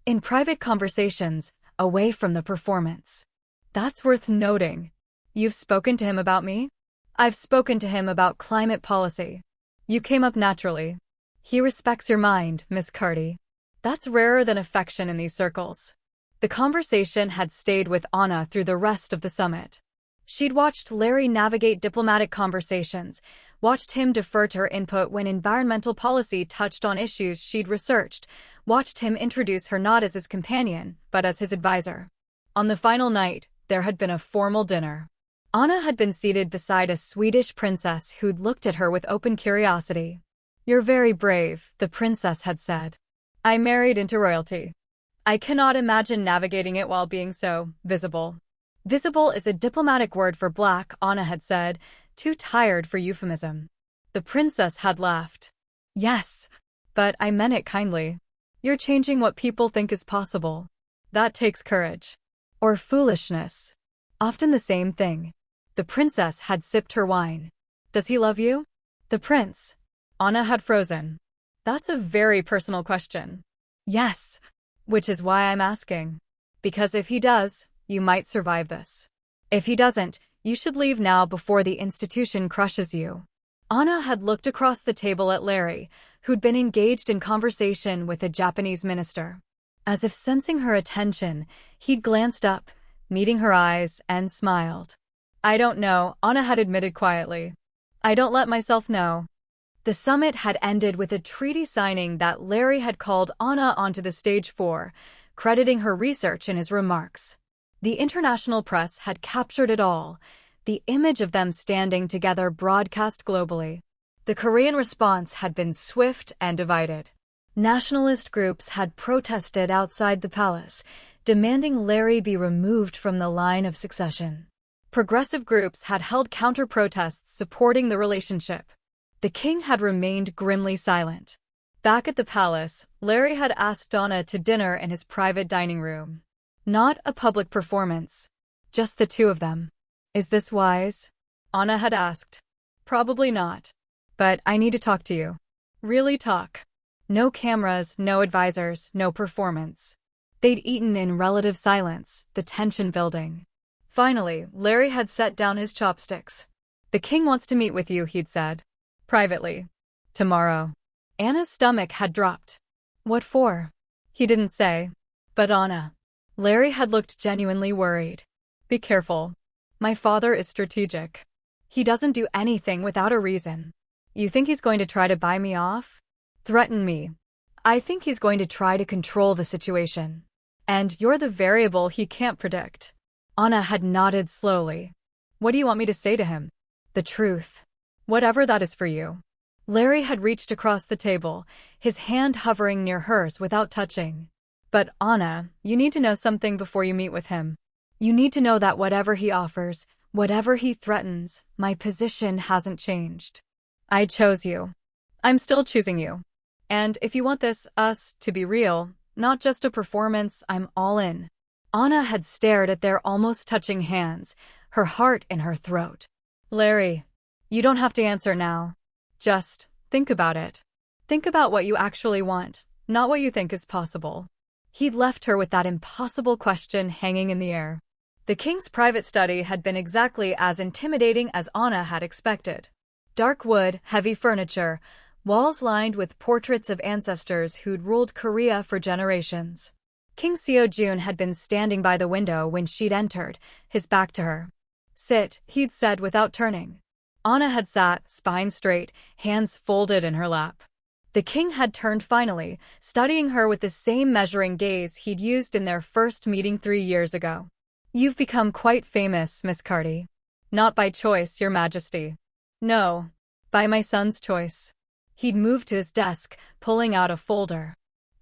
In private conversations, away from the performance. That's worth noting. You've spoken to him about me? I've spoken to him about climate policy. You came up naturally. He respects your mind, Miss Carty. That's rarer than affection in these circles. The conversation had stayed with Ana through the rest of the summit. She'd watched Larry navigate diplomatic conversations, watched him defer to her input when environmental policy touched on issues she'd researched, watched him introduce her not as his companion, but as his advisor. On the final night, there had been a formal dinner. Ana had been seated beside a Swedish princess who'd looked at her with open curiosity. "You're very brave," the princess had said. "I married into royalty. I cannot imagine navigating it while being so visible." Visible is a diplomatic word for black, Ana had said, too tired for euphemism. The princess had laughed. "Yes, but I meant it kindly. You're changing what people think is possible. That takes courage. Or foolishness. Often the same thing." The princess had sipped her wine. "Does he love you?" The prince. Ana had frozen. "That's a very personal question." "Yes, which is why I'm asking. Because if he does, you might survive this. If he doesn't, you should leave now before the institution crushes you." Ana had looked across the table at Larry, who'd been engaged in conversation with a Japanese minister. As if sensing her attention, he'd glanced up, meeting her eyes, and smiled. "I don't know," Ana had admitted quietly. "I don't let myself know." The summit had ended with a treaty signing that Larry had called Ana onto the stage for, crediting her research in his remarks. The international press had captured it all, the image of them standing together broadcast globally. The Korean response had been swift and divided. Nationalist groups had protested outside the palace, demanding Larry be removed from the line of succession. Progressive groups had held counter-protests supporting the relationship. The king had remained grimly silent. Back at the palace, Larry had asked Ana to dinner in his private dining room. Not a public performance. Just the two of them. "Is this wise?" Ana had asked. "Probably not. But I need to talk to you. Really talk." No cameras, no advisors, no performance. They'd eaten in relative silence, the tension building. Finally, Larry had set down his chopsticks. "The king wants to meet with you," he'd said. "Privately. Tomorrow." Anna's stomach had dropped. "What for?" He didn't say. "But Ana." Larry had looked genuinely worried. "Be careful. My father is strategic. He doesn't do anything without a reason. You think he's going to try to buy me off? Threaten me? I think he's going to try to control the situation. And you're the variable he can't predict." Ana had nodded slowly. "What do you want me to say to him?" "The truth. Whatever that is for you." Larry had reached across the table, his hand hovering near hers without touching. "But Ana, you need to know something before you meet with him. You need to know that whatever he offers, whatever he threatens, my position hasn't changed. I chose you. I'm still choosing you. And if you want us to be real, not just a performance, I'm all in." Ana had stared at their almost touching hands, her heart in her throat. "Larry, you don't have to answer now. Just think about it. Think about what you actually want, not what you think is possible." He'd left her with that impossible question hanging in the air. The king's private study had been exactly as intimidating as Ana had expected. Dark wood, heavy furniture, walls lined with portraits of ancestors who'd ruled Korea for generations. King Seo-jun had been standing by the window when she'd entered, his back to her. "Sit," he'd said without turning. Ana had sat, spine straight, hands folded in her lap. The king had turned finally, studying her with the same measuring gaze he'd used in their first meeting 3 years ago. "You've become quite famous, Miss Carty. Not by choice, Your Majesty. No, by my son's choice." He'd moved to his desk, pulling out a folder.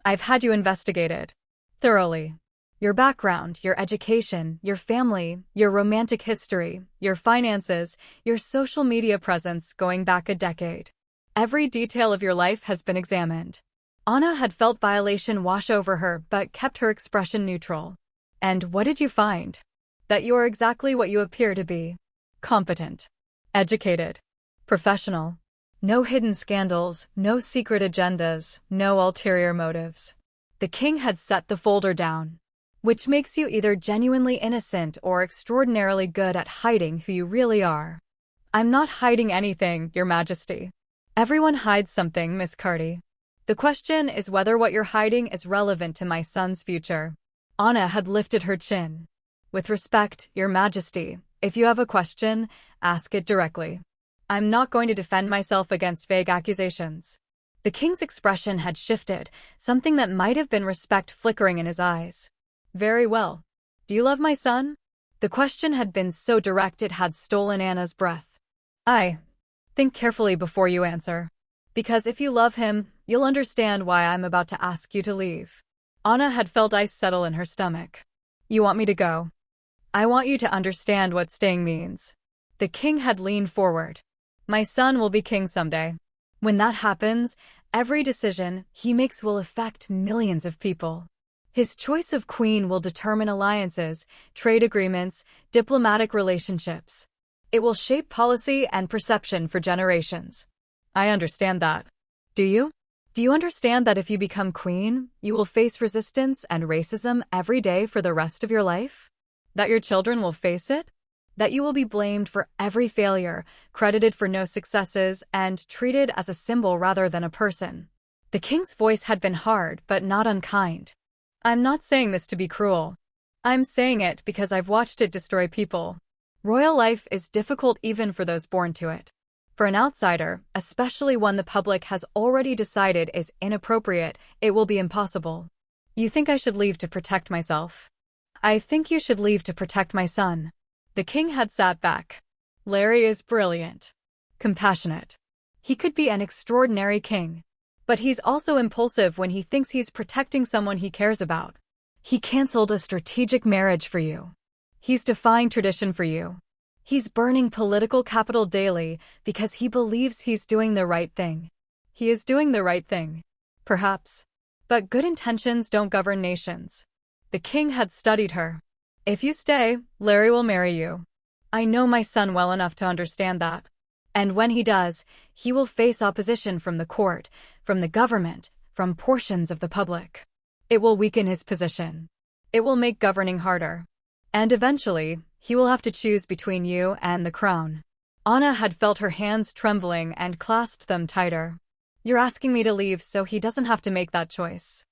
"I've had you investigated. Thoroughly. Your background, your education, your family, your romantic history, your finances, your social media presence going back a decade. Every detail of your life has been examined." Ana had felt violation wash over her but kept her expression neutral. "And what did you find?" "That you are exactly what you appear to be. Competent. Educated. Professional. No hidden scandals, no secret agendas, no ulterior motives." The king had set the folder down. "Which makes you either genuinely innocent or extraordinarily good at hiding who you really are." "I'm not hiding anything, Your Majesty." "Everyone hides something, Miss Carty. The question is whether what you're hiding is relevant to my son's future." Ana had lifted her chin. "With respect, Your Majesty, If you have a question, ask it directly. I'm not going to defend myself against vague accusations. The king's expression had shifted, something that might have been respect flickering in his eyes. Very well. Do you love my son? The question had been so direct it had stolen Anna's breath. Think carefully before you answer. Because if you love him, you'll understand why I'm about to ask you to leave. Anna had felt ice settle in her stomach. You want me to go? I want you to understand what staying means. The king had leaned forward. My son will be king someday. When that happens, every decision he makes will affect millions of people. His choice of queen will determine alliances, trade agreements, diplomatic relationships. It will shape policy and perception for generations. I understand that. Do you? Do you understand that if you become queen, you will face resistance and racism every day for the rest of your life? That your children will face it? That you will be blamed for every failure, credited for no successes, and treated as a symbol rather than a person? The king's voice had been hard, but not unkind. I'm not saying this to be cruel. I'm saying it because I've watched it destroy people. Royal life is difficult even for those born to it. For an outsider, especially one the public has already decided is inappropriate, it will be impossible. You think I should leave to protect myself? I think you should leave to protect my son. The king had sat back. Larry is brilliant. Compassionate. He could be an extraordinary king. But he's also impulsive when he thinks he's protecting someone he cares about. He canceled a strategic marriage for you. He's defying tradition for you. He's burning political capital daily because he believes he's doing the right thing. He is doing the right thing. Perhaps. But good intentions don't govern nations. The king had studied her. If you stay, Larry will marry you. I know my son well enough to understand that. And when he does, he will face opposition from the court, from the government, from portions of the public. It will weaken his position. It will make governing harder. And eventually, he will have to choose between you and the crown. Anna had felt her hands trembling and clasped them tighter. You're asking me to leave so he doesn't have to make that choice.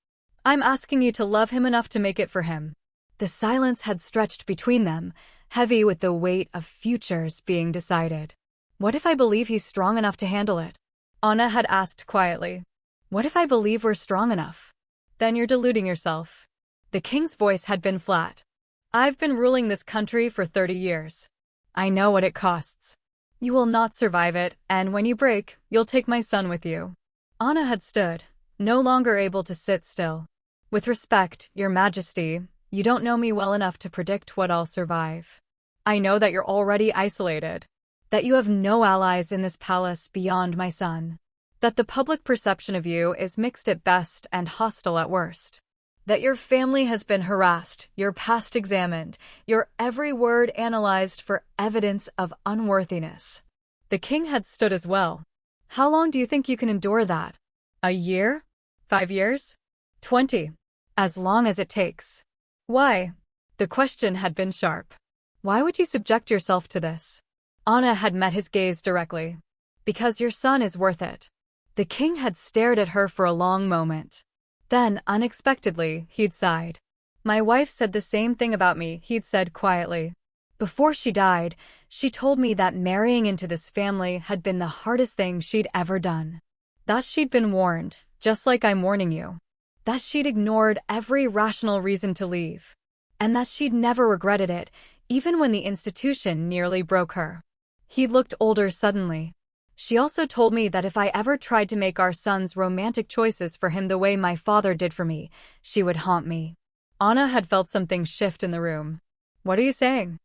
I'm asking you to love him enough to make it for him. The silence had stretched between them, heavy with the weight of futures being decided. What if I believe he's strong enough to handle it? Anna had asked quietly. What if I believe we're strong enough? Then you're deluding yourself. The king's voice had been flat. I've been ruling this country for 30 years. I know what it costs. You will not survive it, and when you break, you'll take my son with you. Anna had stood, no longer able to sit still. With respect, Your Majesty, you don't know me well enough to predict what I'll survive. I know that you're already isolated. That you have no allies in this palace beyond my son. That the public perception of you is mixed at best and hostile at worst. That your family has been harassed, your past examined, your every word analyzed for evidence of unworthiness. The king had stood as well. How long do you think you can endure that? A year? 5 years? 20? As long as it takes. Why? The question had been sharp. Why would you subject yourself to this? Anna had met his gaze directly. Because your son is worth it. The king had stared at her for a long moment. Then, unexpectedly, he'd sighed. My wife said the same thing about me, he'd said quietly. Before she died, she told me that marrying into this family had been the hardest thing she'd ever done. That she'd been warned, just like I'm warning you. That she'd ignored every rational reason to leave. And that she'd never regretted it, even when the institution nearly broke her. He looked older suddenly. She also told me that if I ever tried to make our son's romantic choices for him the way my father did for me, she would haunt me. Anna had felt something shift in the room. What are you saying?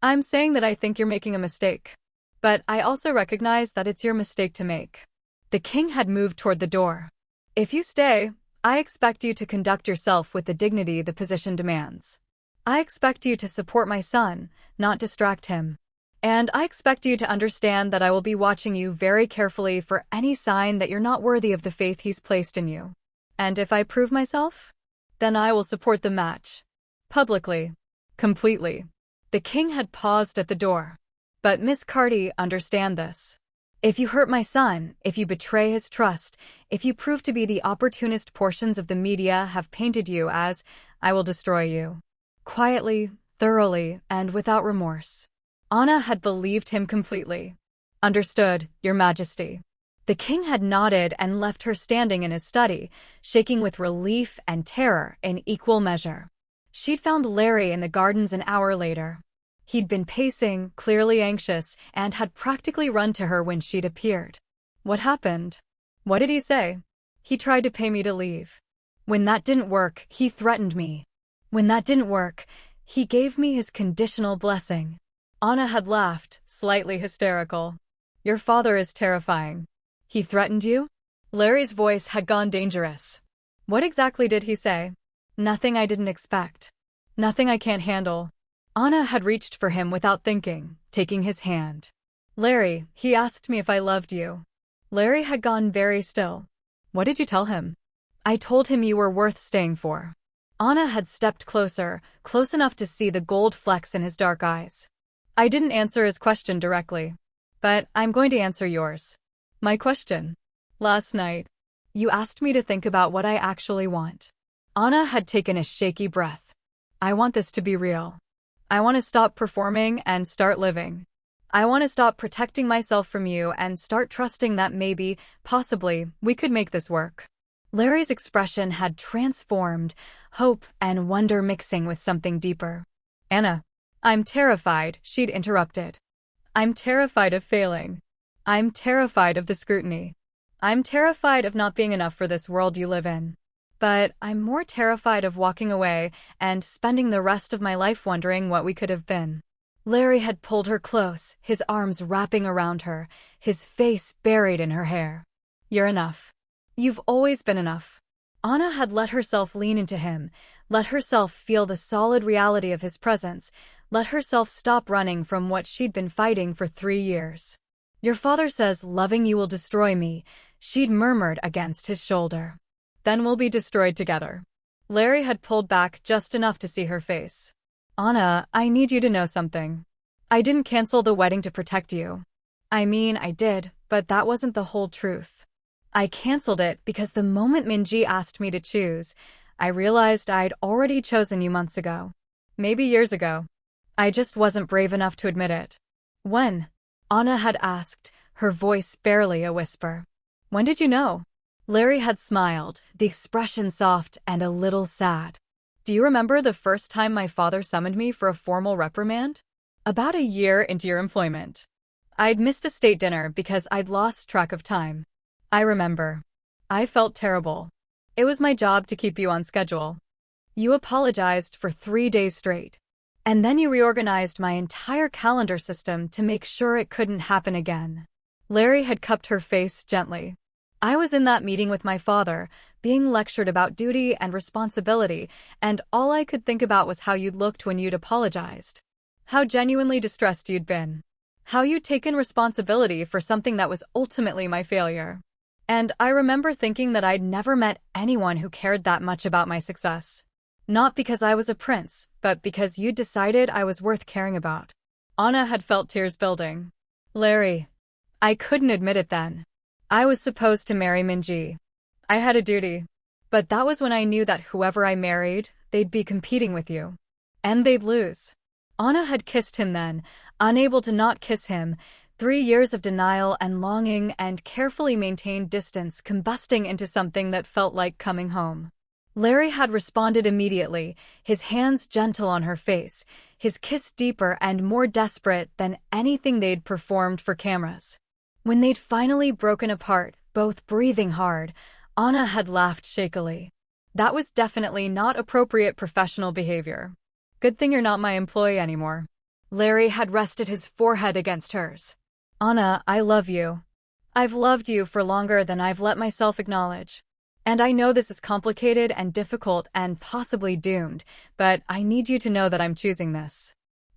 I'm saying that I think you're making a mistake. But I also recognize that it's your mistake to make. The king had moved toward the door. If you stay, I expect you to conduct yourself with the dignity the position demands. I expect you to support my son, not distract him. And I expect you to understand that I will be watching you very carefully for any sign that you're not worthy of the faith he's placed in you. And if I prove myself, then I will support the match. Publicly. Completely. The king had paused at the door. But Miss Carty, understand this. If you hurt my son, if you betray his trust, if you prove to be the opportunist portions of the media have painted you as, I will destroy you. Quietly, thoroughly, and without remorse. Ana had believed him completely. Understood, Your Majesty. The king had nodded and left her standing in his study, shaking with relief and terror in equal measure. She'd found Larry in the gardens an hour later. He'd been pacing, clearly anxious, and had practically run to her when she'd appeared. What happened? What did he say? He tried to pay me to leave. When that didn't work, he threatened me. When that didn't work, he gave me his conditional blessing. Ana had laughed, slightly hysterical. Your father is terrifying. He threatened you? Larry's voice had gone dangerous. What exactly did he say? Nothing I didn't expect. Nothing I can't handle. Ana had reached for him without thinking, taking his hand. Larry, he asked me if I loved you. Larry had gone very still. What did you tell him? I told him you were worth staying for. Ana had stepped closer, close enough to see the gold flecks in his dark eyes. I didn't answer his question directly, but I'm going to answer yours. My question. Last night, you asked me to think about what I actually want. Ana had taken a shaky breath. I want this to be real. I want to stop performing and start living. I want to stop protecting myself from you and start trusting that maybe, possibly, we could make this work. Larry's expression had transformed, hope and wonder mixing with something deeper. Ana, I'm terrified, she'd interrupted. I'm terrified of failing. I'm terrified of the scrutiny. I'm terrified of not being enough for this world you live in. But I'm more terrified of walking away and spending the rest of my life wondering what we could have been. Larry had pulled her close, his arms wrapping around her, his face buried in her hair. You're enough. You've always been enough. Ana had let herself lean into him, let herself feel the solid reality of his presence, let herself stop running from what she'd been fighting for 3 years. Your father says loving you will destroy me, she'd murmured against his shoulder. Then we'll be destroyed together. Larry had pulled back just enough to see her face. Ana, I need you to know something. I didn't cancel the wedding to protect you. I mean, I did, but that wasn't the whole truth. I canceled it because the moment Minji asked me to choose, I realized I'd already chosen you months ago. Maybe years ago. I just wasn't brave enough to admit it. When? Ana had asked, her voice barely a whisper. When did you know? Larry had smiled, the expression soft and a little sad. Do you remember the first time my father summoned me for a formal reprimand? About a year into your employment. I'd missed a state dinner because I'd lost track of time. I remember. I felt terrible. It was my job to keep you on schedule. You apologized for 3 days straight. And then you reorganized my entire calendar system to make sure it couldn't happen again. Larry had cupped her face gently. I was in that meeting with my father, being lectured about duty and responsibility, and all I could think about was how you'd looked when you'd apologized. How genuinely distressed you'd been. How you'd taken responsibility for something that was ultimately my failure. And I remember thinking that I'd never met anyone who cared that much about my success. Not because I was a prince, but because you'd decided I was worth caring about. Ana had felt tears building. Larry. I couldn't admit it then. I was supposed to marry Minji. I had a duty. But that was when I knew that whoever I married, they'd be competing with you. And they'd lose. Ana had kissed him then, unable to not kiss him, 3 years of denial and longing and carefully maintained distance combusting into something that felt like coming home. Larry had responded immediately, his hands gentle on her face, his kiss deeper and more desperate than anything they'd performed for cameras. When they'd finally broken apart, both breathing hard, Ana had laughed shakily. That was definitely not appropriate professional behavior. Good thing you're not my employee anymore. Larry had rested his forehead against hers. Ana, I love you. I've loved you for longer than I've let myself acknowledge. And I know this is complicated and difficult and possibly doomed, but I need you to know that I'm choosing this.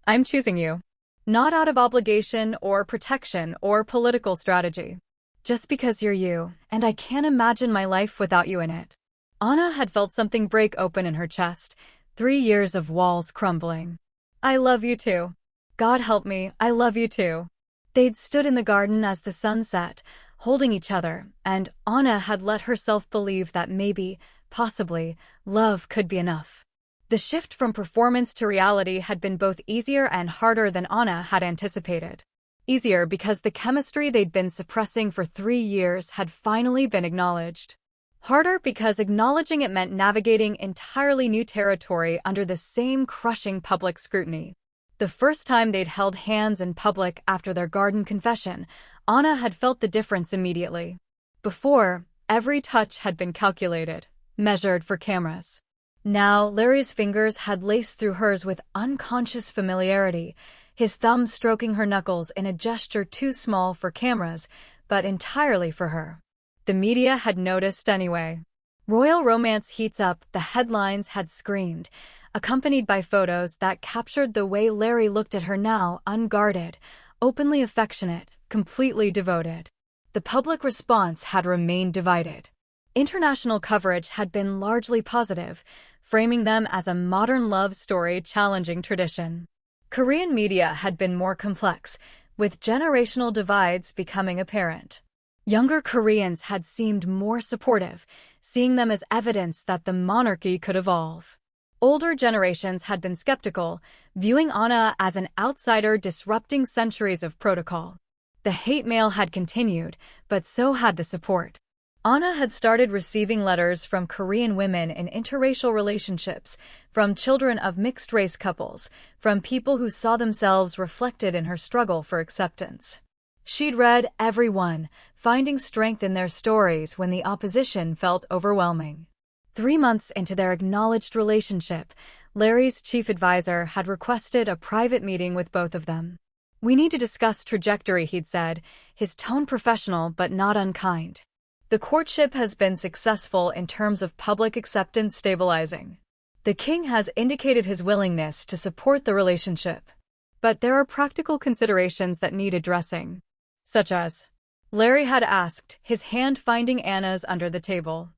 I'm choosing you. Not out of obligation or protection or political strategy. Just because you're you, and I can't imagine my life without you in it. Ana had felt something break open in her chest, 3 years of walls crumbling. I love you too. God help me, I love you too. They'd stood in the garden as the sun set, holding each other, and Ana had let herself believe that maybe, possibly, love could be enough. The shift from performance to reality had been both easier and harder than Ana had anticipated. Easier because the chemistry they'd been suppressing for 3 years had finally been acknowledged. Harder because acknowledging it meant navigating entirely new territory under the same crushing public scrutiny. The first time they'd held hands in public after their garden confession, Ana had felt the difference immediately. Before, every touch had been calculated, measured for cameras. Now, Larry's fingers had laced through hers with unconscious familiarity, his thumb stroking her knuckles in a gesture too small for cameras, but entirely for her. The media had noticed anyway. Royal romance heats up, the headlines had screamed, accompanied by photos that captured the way Larry looked at her now, unguarded, openly affectionate, completely devoted. The public response had remained divided. International coverage had been largely positive, framing them as a modern love story challenging tradition. Korean media had been more complex, with generational divides becoming apparent. Younger Koreans had seemed more supportive, seeing them as evidence that the monarchy could evolve. Older generations had been skeptical, viewing Ana as an outsider disrupting centuries of protocol. The hate mail had continued, but so had the support. Ana had started receiving letters from Korean women in interracial relationships, from children of mixed-race couples, from people who saw themselves reflected in her struggle for acceptance. She'd read every one, finding strength in their stories when the opposition felt overwhelming. 3 months into their acknowledged relationship, Larry's chief advisor had requested a private meeting with both of them. "We need to discuss trajectory," he'd said, his tone professional but not unkind. "The courtship has been successful in terms of public acceptance stabilizing. The king has indicated his willingness to support the relationship. But there are practical considerations that need addressing." Such as? Larry had asked, his hand finding Anna's under the table.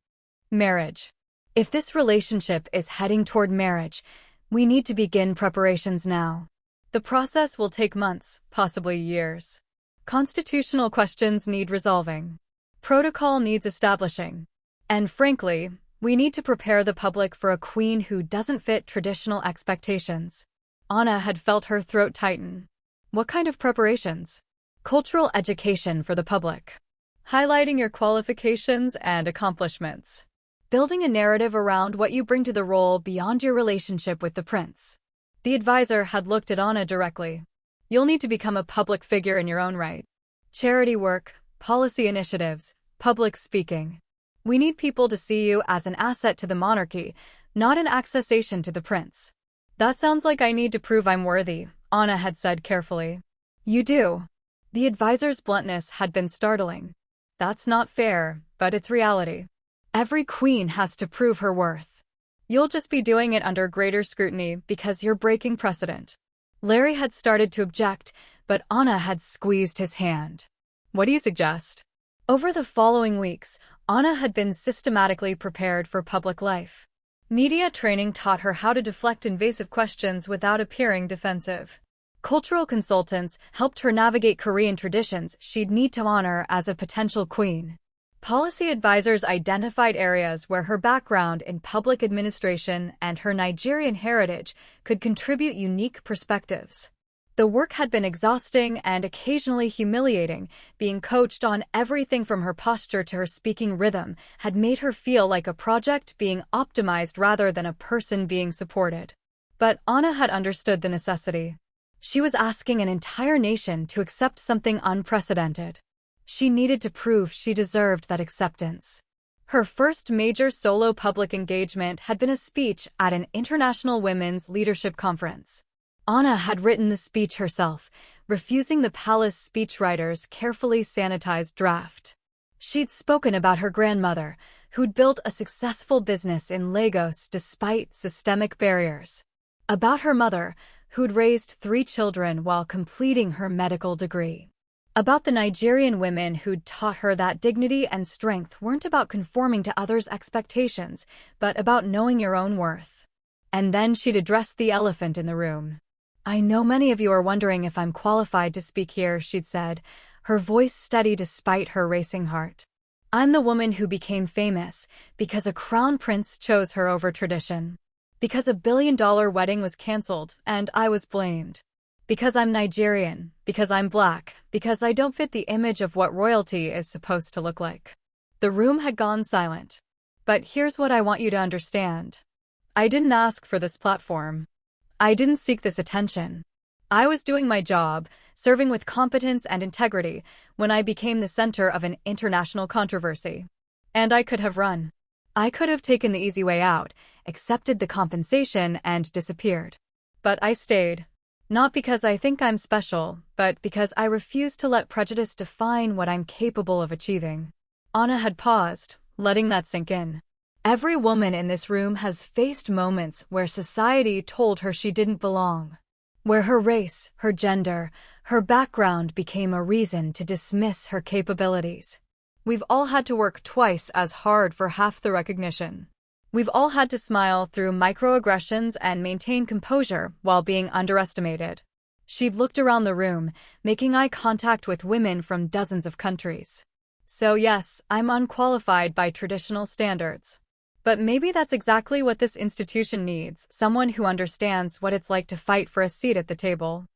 "Marriage. If this relationship is heading toward marriage, we need to begin preparations now. The process will take months, possibly years. Constitutional questions need resolving. Protocol needs establishing. And frankly, we need to prepare the public for a queen who doesn't fit traditional expectations." Ana had felt her throat tighten. What kind of preparations? Cultural education for the public. Highlighting your qualifications and accomplishments. Building a narrative around what you bring to the role beyond your relationship with the prince. The advisor had looked at Ana directly. "You'll need to become a public figure in your own right. Charity work, policy initiatives, public speaking. We need people to see you as an asset to the monarchy, not an accession to the prince." "That sounds like I need to prove I'm worthy," Ana had said carefully. "You do." The advisor's bluntness had been startling. "That's not fair, but it's reality. Every queen has to prove her worth. You'll just be doing it under greater scrutiny because you're breaking precedent." Larry had started to object, but Ana had squeezed his hand. "What do you suggest?" Over the following weeks, Ana had been systematically prepared for public life. Media training taught her how to deflect invasive questions without appearing defensive. Cultural consultants helped her navigate Korean traditions she'd need to honor as a potential queen. Policy advisors identified areas where her background in public administration and her Nigerian heritage could contribute unique perspectives. The work had been exhausting and occasionally humiliating. Being coached on everything from her posture to her speaking rhythm had made her feel like a project being optimized rather than a person being supported. But Ana had understood the necessity. She was asking an entire nation to accept something unprecedented. She needed to prove she deserved that acceptance. Her first major solo public engagement had been a speech at an international women's leadership conference. Ana had written the speech herself, refusing the palace speechwriter's carefully sanitized draft. She'd spoken about her grandmother, who'd built a successful business in Lagos despite systemic barriers. About her mother, who'd raised 3 children while completing her medical degree. About the Nigerian women who'd taught her that dignity and strength weren't about conforming to others' expectations, but about knowing your own worth. And then she'd addressed the elephant in the room. "I know many of you are wondering if I'm qualified to speak here," she'd said, her voice steady despite her racing heart. "I'm the woman who became famous because a crown prince chose her over tradition. Because a billion-dollar wedding was cancelled, and I was blamed. Because I'm Nigerian, because I'm black, because I don't fit the image of what royalty is supposed to look like. The room had gone silent. But here's what I want you to understand. I didn't ask for this platform. I didn't seek this attention. I was doing my job, serving with competence and integrity, when I became the center of an international controversy. And I could have run. I could have taken the easy way out, accepted the compensation, and disappeared. But I stayed. Not because I think I'm special, but because I refuse to let prejudice define what I'm capable of achieving. Ana had paused, letting that sink in. Every woman in this room has faced moments where society told her she didn't belong. Where her race, her gender, her background became a reason to dismiss her capabilities. We've all had to work twice as hard for half the recognition. We've all had to smile through microaggressions and maintain composure while being underestimated. She looked around the room, making eye contact with women from dozens of countries. So yes, I'm unqualified by traditional standards. But maybe that's exactly what this institution needs, someone who understands what it's like to fight for a seat at the table.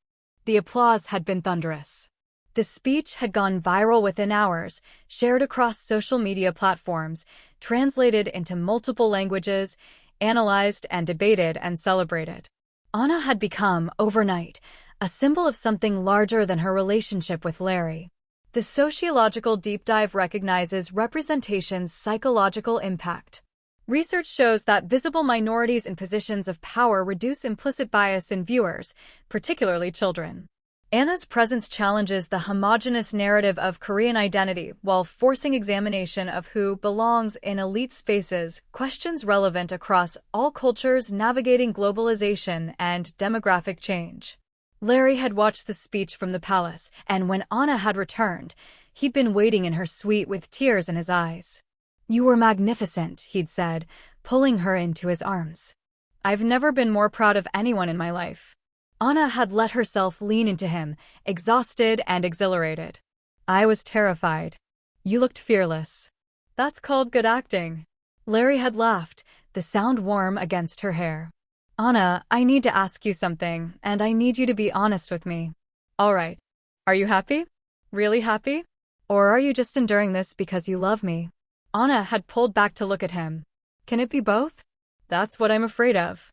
The applause had been thunderous. The speech had gone viral within hours, shared across social media platforms, translated into multiple languages, analyzed and debated and celebrated. Ana had become, overnight, a symbol of something larger than her relationship with Larry. The sociological deep dive recognizes representation's psychological impact. Research shows that visible minorities in positions of power reduce implicit bias in viewers, particularly children. Ana's presence challenges the homogeneous narrative of Korean identity while forcing examination of who belongs in elite spaces, questions relevant across all cultures navigating globalization and demographic change. Larry had watched the speech from the palace, and when Ana had returned, he'd been waiting in her suite with tears in his eyes. "You were magnificent," he'd said, pulling her into his arms. "I've never been more proud of anyone in my life." Ana had let herself lean into him, exhausted and exhilarated. "I was terrified. You looked fearless." "That's called good acting." Larry had laughed, the sound warm against her hair. "Ana, I need to ask you something, and I need you to be honest with me." "All right. Are you happy? Really happy? Or are you just enduring this because you love me?" Ana had pulled back to look at him. "Can it be both?" "That's what I'm afraid of."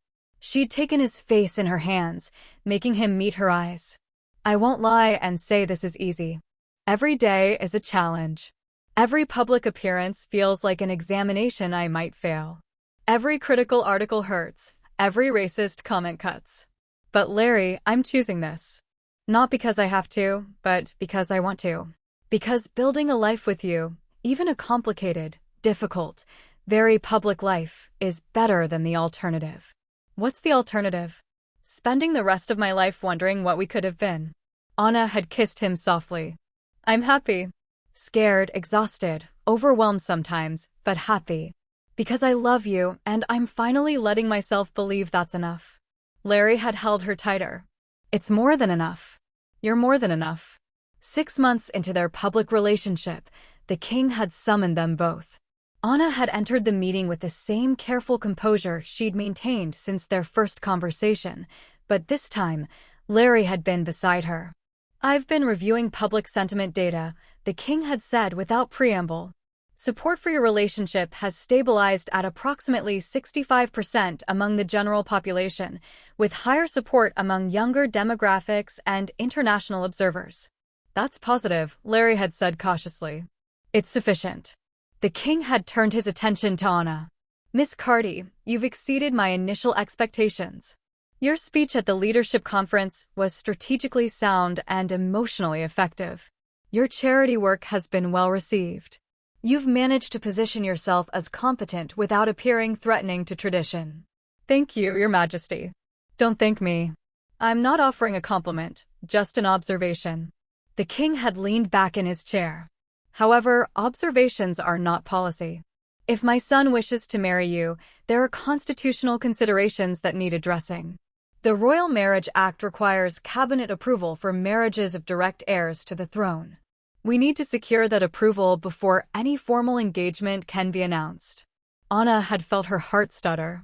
She'd taken his face in her hands, making him meet her eyes. "I won't lie and say this is easy. Every day is a challenge. Every public appearance feels like an examination I might fail. Every critical article hurts, every racist comment cuts. But Larry, I'm choosing this. Not because I have to, but because I want to. Because building a life with you, even a complicated, difficult, very public life, is better than the alternative." "What's the alternative?" "Spending the rest of my life wondering what we could have been." Ana had kissed him softly. "I'm happy. Scared, exhausted, overwhelmed sometimes, but happy. Because I love you, and I'm finally letting myself believe that's enough." Larry had held her tighter. "It's more than enough. You're more than enough." 6 months into their public relationship, the king had summoned them both. Ana had entered the meeting with the same careful composure she'd maintained since their first conversation, but this time, Larry had been beside her. "I've been reviewing public sentiment data," the king had said without preamble. "Support for your relationship has stabilized at approximately 65% among the general population, with higher support among younger demographics and international observers." "That's positive," Larry had said cautiously. "It's sufficient." The king had turned his attention to Ana. "Miss Carty, you've exceeded my initial expectations. Your speech at the leadership conference was strategically sound and emotionally effective. Your charity work has been well received. You've managed to position yourself as competent without appearing threatening to tradition." "Thank you, Your Majesty." "Don't thank me. I'm not offering a compliment, just an observation." The king had leaned back in his chair. "However, observations are not policy. If my son wishes to marry you, there are constitutional considerations that need addressing. The Royal Marriage Act requires cabinet approval for marriages of direct heirs to the throne. We need to secure that approval before any formal engagement can be announced." Ana had felt her heart stutter.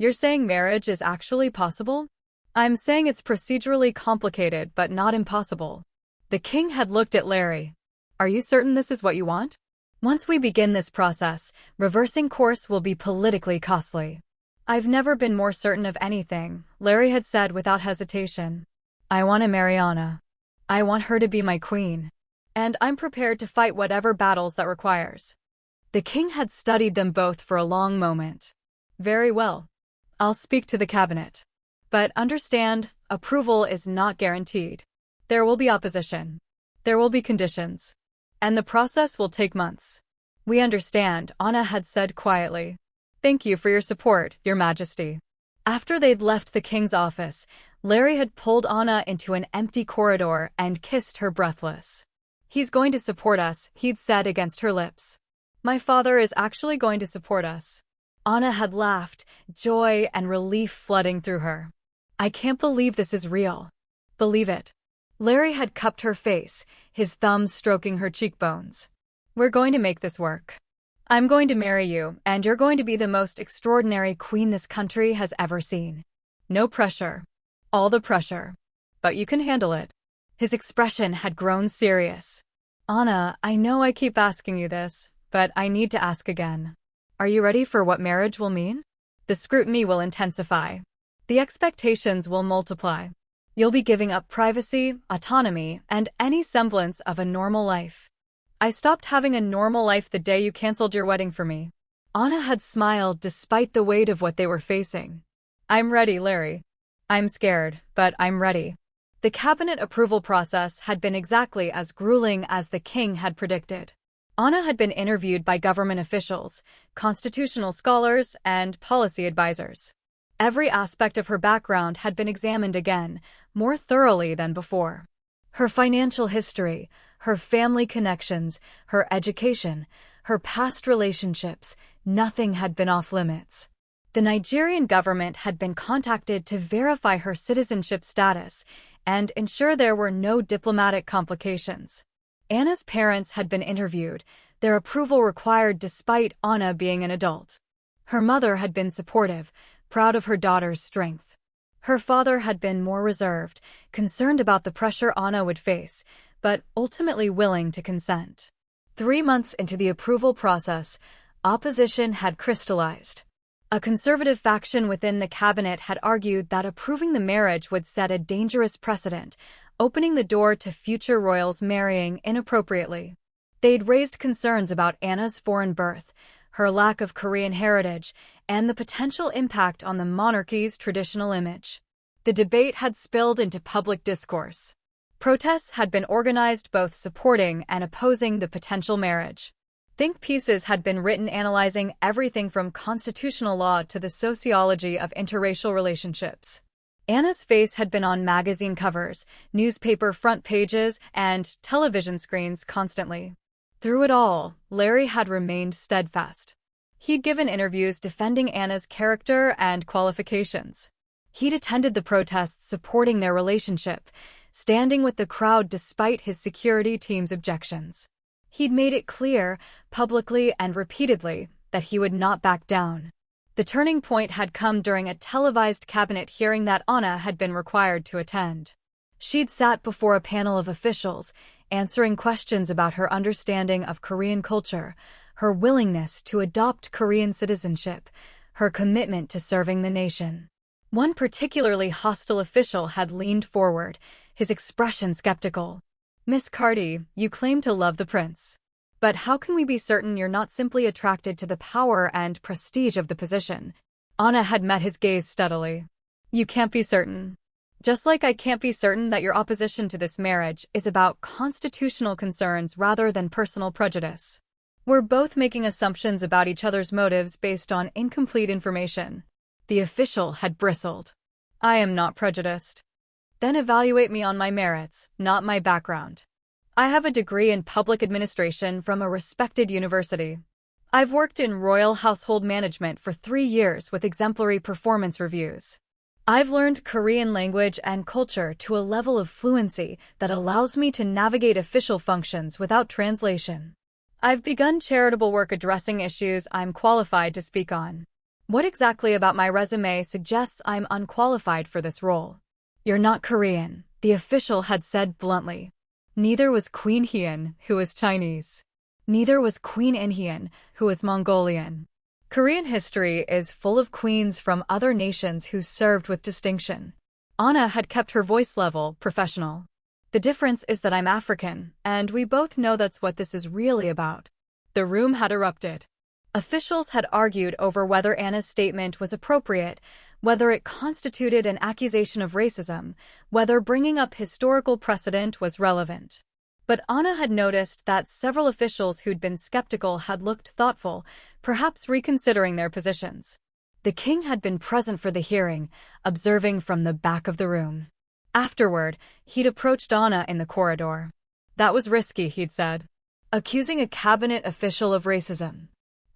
You're saying marriage is actually possible? I'm saying it's procedurally complicated but not impossible. The king had looked at Larry. Are you certain this is what you want? Once we begin this process, reversing course will be politically costly. I've never been more certain of anything, Larry had said without hesitation. I want to marry Ana. I want her to be my queen. And I'm prepared to fight whatever battles that requires. The king had studied them both for a long moment. Very well. I'll speak to the cabinet. But understand, approval is not guaranteed. There will be opposition. There will be conditions. And the process will take months. We understand, Ana had said quietly. Thank you for your support, Your Majesty. After they'd left the king's office, Larry had pulled Ana into an empty corridor and kissed her breathless. He's going to support us, he'd said against her lips. My father is actually going to support us. Ana had laughed, joy and relief flooding through her. I can't believe this is real. Believe it. Larry had cupped her face, his thumbs stroking her cheekbones. We're going to make this work. I'm going to marry you, and you're going to be the most extraordinary queen this country has ever seen. No pressure. All the pressure. But you can handle it. His expression had grown serious. Ana, I know I keep asking you this, but I need to ask again. Are you ready for what marriage will mean? The scrutiny will intensify. The expectations will multiply. You'll be giving up privacy, autonomy, and any semblance of a normal life. I stopped having a normal life the day you canceled your wedding for me. Ana had smiled despite the weight of what they were facing. I'm ready, Larry. I'm scared, but I'm ready. The cabinet approval process had been exactly as grueling as the king had predicted. Ana had been interviewed by government officials, constitutional scholars, and policy advisors. Every aspect of her background had been examined again, more thoroughly than before. Her financial history, her family connections, her education, her past relationships, nothing had been off limits. The Nigerian government had been contacted to verify her citizenship status and ensure there were no diplomatic complications. Ana's parents had been interviewed, their approval required despite Ana being an adult. Her mother had been supportive, proud of her daughter's strength. Her father had been more reserved, concerned about the pressure Ana would face, but ultimately willing to consent. 3 months into the approval process, opposition had crystallized. A conservative faction within the cabinet had argued that approving the marriage would set a dangerous precedent, opening the door to future royals marrying inappropriately. They'd raised concerns about Ana's foreign birth, her lack of Korean heritage, and the potential impact on the monarchy's traditional image. The debate had spilled into public discourse. Protests had been organized both supporting and opposing the potential marriage. Think pieces had been written analyzing everything from constitutional law to the sociology of interracial relationships. Ana's face had been on magazine covers, newspaper front pages, and television screens constantly. Through it all, Larry had remained steadfast. He'd given interviews defending Ana's character and qualifications. He'd attended the protests supporting their relationship, standing with the crowd despite his security team's objections. He'd made it clear, publicly and repeatedly, that he would not back down. The turning point had come during a televised cabinet hearing that Ana had been required to attend. She'd sat before a panel of officials, answering questions about her understanding of Korean culture, her willingness to adopt Korean citizenship, her commitment to serving the nation. One particularly hostile official had leaned forward, his expression skeptical. Miss Carty, you claim to love the prince. But how can we be certain you're not simply attracted to the power and prestige of the position? Ana had met his gaze steadily. You can't be certain. Just like I can't be certain that your opposition to this marriage is about constitutional concerns rather than personal prejudice. We're both making assumptions about each other's motives based on incomplete information. The official had bristled. I am not prejudiced. Then evaluate me on my merits, not my background. I have a degree in public administration from a respected university. I've worked in royal household management for 3 years with exemplary performance reviews. I've learned Korean language and culture to a level of fluency that allows me to navigate official functions without translation. I've begun charitable work addressing issues I'm qualified to speak on. What exactly about my resume suggests I'm unqualified for this role? You're not Korean, the official had said bluntly. Neither was Queen Hyun, who was Chinese. Neither was Queen In-hyun, who was Mongolian. Korean history is full of queens from other nations who served with distinction. Ana had kept her voice level, professional. The difference is that I'm African, and we both know that's what this is really about. The room had erupted. Officials had argued over whether Anna's statement was appropriate, whether it constituted an accusation of racism, whether bringing up historical precedent was relevant. But Ana had noticed that several officials who'd been skeptical had looked thoughtful, perhaps reconsidering their positions. The king had been present for the hearing, observing from the back of the room. Afterward, he'd approached Ana in the corridor. That was risky, he'd said. Accusing a cabinet official of racism.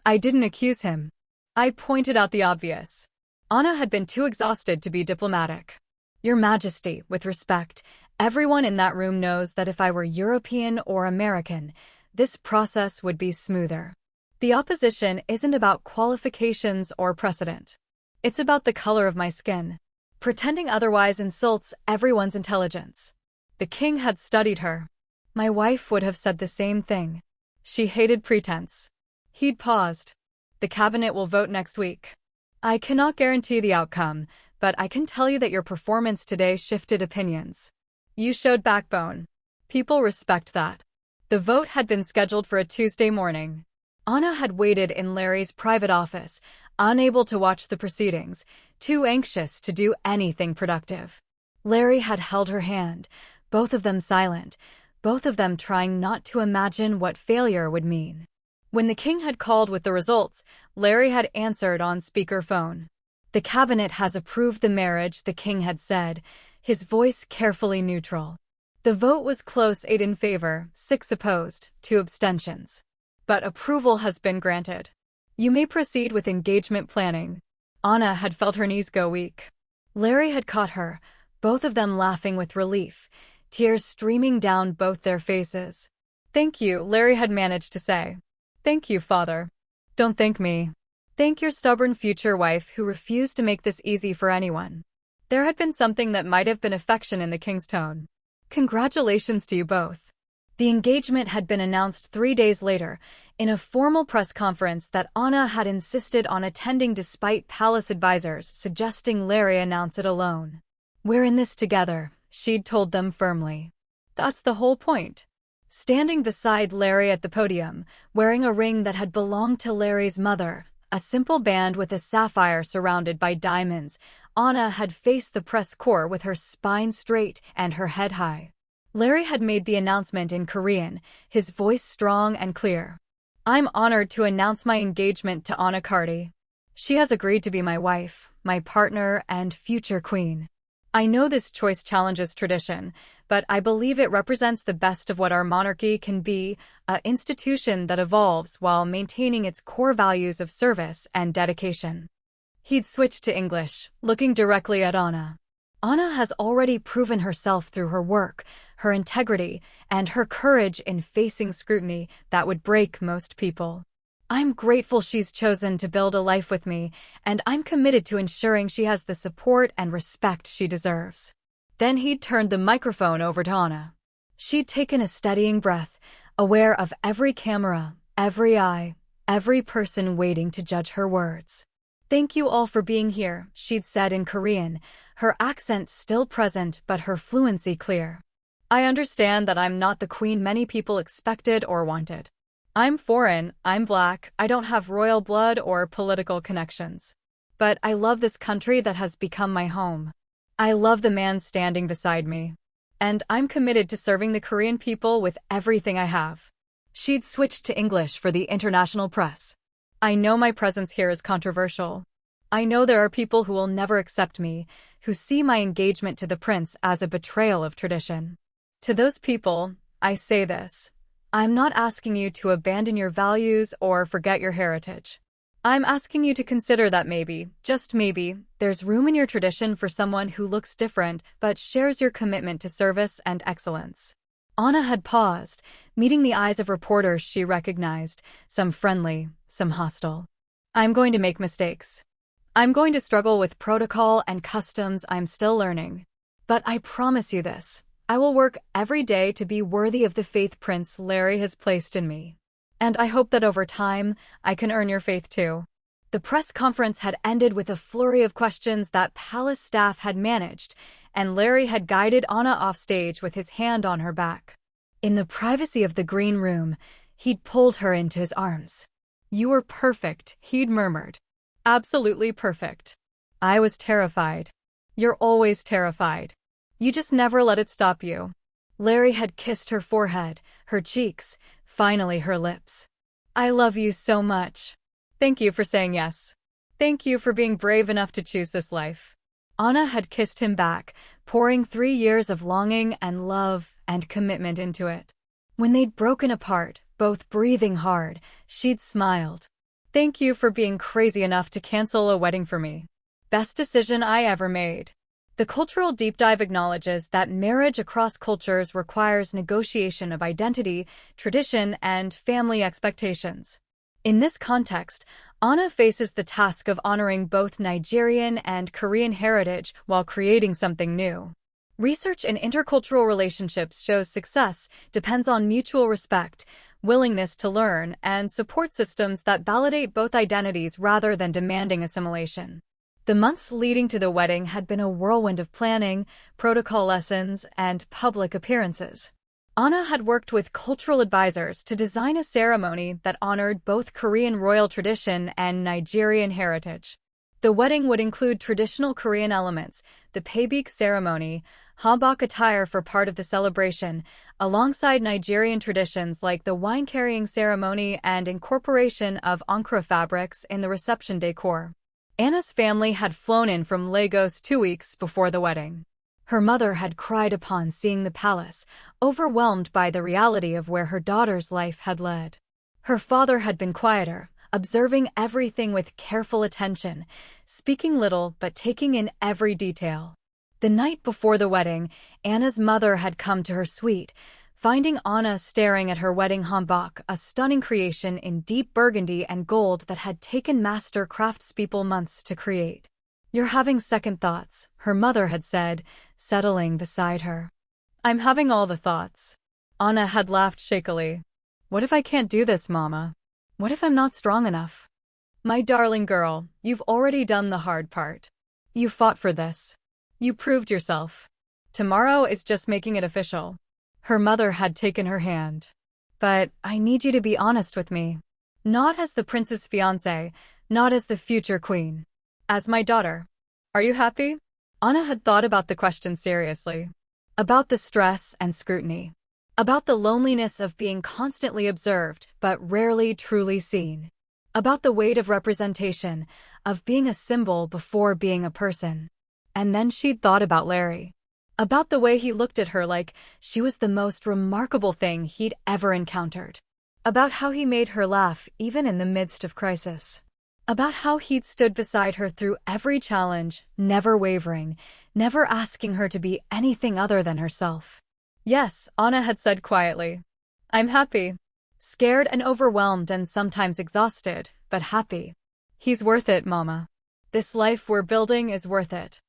I didn't accuse him. I pointed out the obvious. Ana had been too exhausted to be diplomatic. Your Majesty, with respect, everyone in that room knows that if I were European or American, this process would be smoother. The opposition isn't about qualifications or precedent. It's about the color of my skin. Pretending otherwise insults everyone's intelligence. The king had studied her. My wife would have said the same thing. She hated pretense. He'd paused. The cabinet will vote next week. I cannot guarantee the outcome, but I can tell you that your performance today shifted opinions. You showed backbone. People respect that. The vote had been scheduled for a Tuesday morning. Ana had waited in Larry's private office, unable to watch the proceedings, too anxious to do anything productive. Larry had held her hand, both of them silent, both of them trying not to imagine what failure would mean. When the king had called with the results, Larry had answered on speakerphone. The cabinet has approved the marriage, the king had said, his voice carefully neutral. The vote was close, 8 in favor, 6 opposed, 2 abstentions. But approval has been granted. You may proceed with engagement planning. Ana had felt her knees go weak. Larry had caught her, both of them laughing with relief, tears streaming down both their faces. Thank you, Larry had managed to say. Thank you, father. Don't thank me. Thank your stubborn future wife who refused to make this easy for anyone. There had been something that might have been affection in the king's tone. Congratulations to you both. The engagement had been announced 3 days later, in a formal press conference that Ana had insisted on attending despite palace advisors suggesting Larry announce it alone. We're in this together, she'd told them firmly. That's the whole point. Standing beside Larry at the podium, wearing a ring that had belonged to Larry's mother, a simple band with a sapphire surrounded by diamonds, Ana had faced the press corps with her spine straight and her head high. Larry had made the announcement in Korean, his voice strong and clear. I'm honored to announce my engagement to Ana Carty. She has agreed to be my wife, my partner, and future queen. I know this choice challenges tradition, but I believe it represents the best of what our monarchy can be, an institution that evolves while maintaining its core values of service and dedication. He'd switched to English, looking directly at Ana. Ana has already proven herself through her work, her integrity, and her courage in facing scrutiny that would break most people. I'm grateful she's chosen to build a life with me, and I'm committed to ensuring she has the support and respect she deserves. Then he'd turned the microphone over to Ana. She'd taken a steadying breath, aware of every camera, every eye, every person waiting to judge her words. Thank you all for being here, she'd said in Korean, her accent still present but her fluency clear. I understand that I'm not the queen many people expected or wanted. I'm foreign, I'm black, I don't have royal blood or political connections. But I love this country that has become my home. I love the man standing beside me. And I'm committed to serving the Korean people with everything I have. She'd switched to English for the international press. I know my presence here is controversial. I know there are people who will never accept me, who see my engagement to the prince as a betrayal of tradition. To those people, I say this. I'm not asking you to abandon your values or forget your heritage. I'm asking you to consider that maybe, just maybe, there's room in your tradition for someone who looks different but shares your commitment to service and excellence. Ana had paused, meeting the eyes of reporters she recognized, some friendly, some hostile. I'm going to make mistakes. I'm going to struggle with protocol and customs I'm still learning. But I promise you this, I will work every day to be worthy of the faith Prince Larry has placed in me. And I hope that over time, I can earn your faith too. The press conference had ended with a flurry of questions that palace staff had managed, and Larry had guided Ana off stage with his hand on her back. In the privacy of the green room, he'd pulled her into his arms. "You were perfect," he'd murmured. "Absolutely perfect." I was terrified. You're always terrified. You just never let it stop you. Larry had kissed her forehead, her cheeks, finally her lips. "I love you so much. Thank you for saying yes. Thank you for being brave enough to choose this life." Ana had kissed him back, pouring 3 years of longing and love and commitment into it. When they'd broken apart, both breathing hard, she'd smiled. "Thank you for being crazy enough to cancel a wedding for me. Best decision I ever made." The cultural deep dive acknowledges that marriage across cultures requires negotiation of identity, tradition, and family expectations. In this context, Ana faces the task of honoring both Nigerian and Korean heritage while creating something new. Research in intercultural relationships shows success depends on mutual respect, willingness to learn, and support systems that validate both identities rather than demanding assimilation. The months leading to the wedding had been a whirlwind of planning, protocol lessons, and public appearances. Ana had worked with cultural advisors to design a ceremony that honored both Korean royal tradition and Nigerian heritage. The wedding would include traditional Korean elements, the paebik ceremony, hanbok attire for part of the celebration, alongside Nigerian traditions like the wine-carrying ceremony and incorporation of Ankara fabrics in the reception decor. Ana's family had flown in from Lagos 2 weeks before the wedding. Her mother had cried upon seeing the palace, overwhelmed by the reality of where her daughter's life had led. Her father had been quieter, observing everything with careful attention, speaking little but taking in every detail. The night before the wedding, Ana's mother had come to her suite, finding Ana staring at her wedding hanbok, a stunning creation in deep burgundy and gold that had taken master craftspeople months to create. "You're having second thoughts," her mother had said, settling beside her. "I'm having all the thoughts." Ana had laughed shakily. "What if I can't do this, Mama? What if I'm not strong enough?" "My darling girl, you've already done the hard part. You fought for this. You proved yourself. Tomorrow is just making it official." Her mother had taken her hand. "But I need you to be honest with me. Not as the prince's fiancée, not as the future queen. As my daughter. Are you happy?" Ana had thought about the question seriously. About the stress and scrutiny. About the loneliness of being constantly observed but rarely truly seen. About the weight of representation, of being a symbol before being a person. And then she'd thought about Larry. About the way he looked at her like she was the most remarkable thing he'd ever encountered. About how he made her laugh even in the midst of crisis. About how he'd stood beside her through every challenge, never wavering, never asking her to be anything other than herself. "Yes," Ana had said quietly. "I'm happy. Scared and overwhelmed and sometimes exhausted, but happy. He's worth it, Mama. This life we're building is worth it."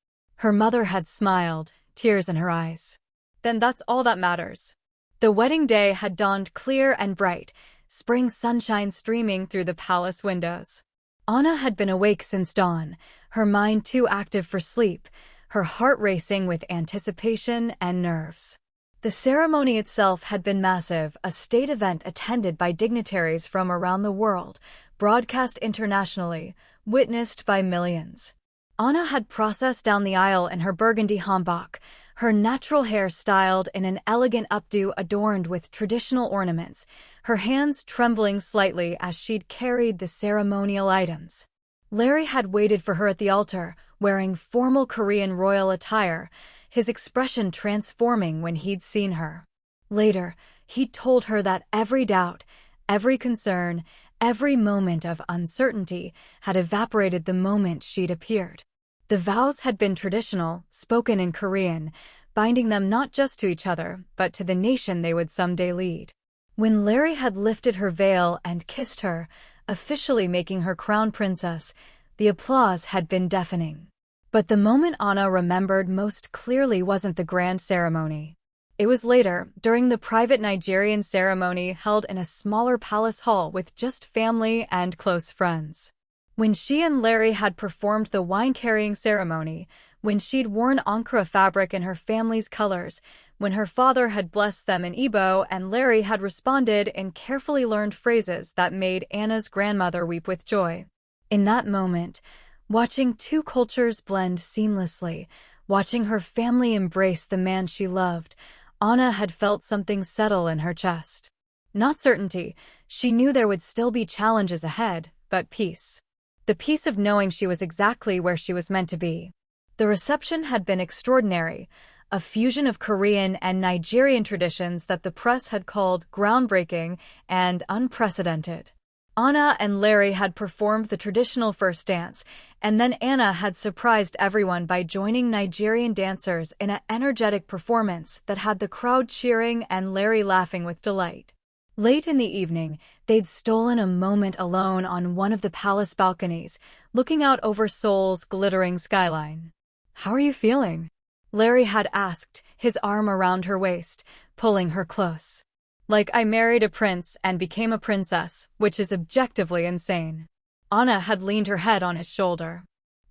Her mother had smiled, tears in her eyes. "Then that's all that matters." The wedding day had dawned clear and bright, spring sunshine streaming through the palace windows. Ana had been awake since dawn, her mind too active for sleep, her heart racing with anticipation and nerves. The ceremony itself had been massive, a state event attended by dignitaries from around the world, broadcast internationally, witnessed by millions. Ana had processed down the aisle in her burgundy hanbok, her natural hair styled in an elegant updo adorned with traditional ornaments, her hands trembling slightly as she'd carried the ceremonial items. Larry had waited for her at the altar, wearing formal Korean royal attire, his expression transforming when he'd seen her. Later, he'd told her that every doubt, every concern, every moment of uncertainty had evaporated the moment she'd appeared. The vows had been traditional, spoken in Korean, binding them not just to each other, but to the nation they would someday lead. When Larry had lifted her veil and kissed her, officially making her crown princess, The applause had been deafening. But the moment Ana remembered most clearly wasn't the grand ceremony. It was later, during the private Nigerian ceremony held in a smaller palace hall with just family and close friends. When she and Larry had performed the wine-carrying ceremony, when she'd worn Ankara fabric in her family's colors, when her father had blessed them in Igbo and Larry had responded in carefully learned phrases that made Anna's grandmother weep with joy. In that moment, watching two cultures blend seamlessly, watching her family embrace the man she loved, Ana had felt something settle in her chest. Not certainty, she knew there would still be challenges ahead, but peace. The peace of knowing she was exactly where she was meant to be. The reception had been extraordinary, a fusion of Korean and Nigerian traditions that the press had called groundbreaking and unprecedented. Ana and Larry had performed the traditional first dance, and then Ana had surprised everyone by joining Nigerian dancers in an energetic performance that had the crowd cheering and Larry laughing with delight. Late in the evening, they'd stolen a moment alone on one of the palace balconies, looking out over Seoul's glittering skyline. "How are you feeling?" Larry had asked, his arm around her waist, pulling her close. "Like I married a prince and became a princess, which is objectively insane." Ana had leaned her head on his shoulder.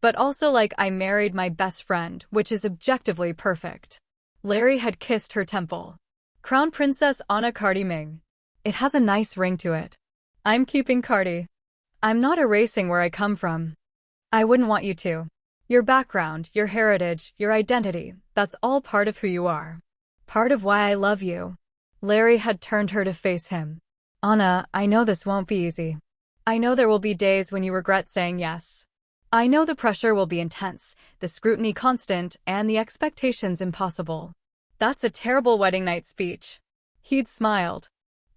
"But also like I married my best friend, which is objectively perfect." Larry had kissed her temple. "Crown Princess Ana Carty Ming. It has a nice ring to it. I'm keeping Carty. I'm not erasing where I come from. I wouldn't want you to. Your background, your heritage, your identity, that's all part of who you are. Part of why I love you." Larry had turned her to face him. "Ana, I know this won't be easy. I know there will be days when you regret saying yes. I know the pressure will be intense, the scrutiny constant, and the expectations impossible." "That's a terrible wedding night speech." He'd smiled.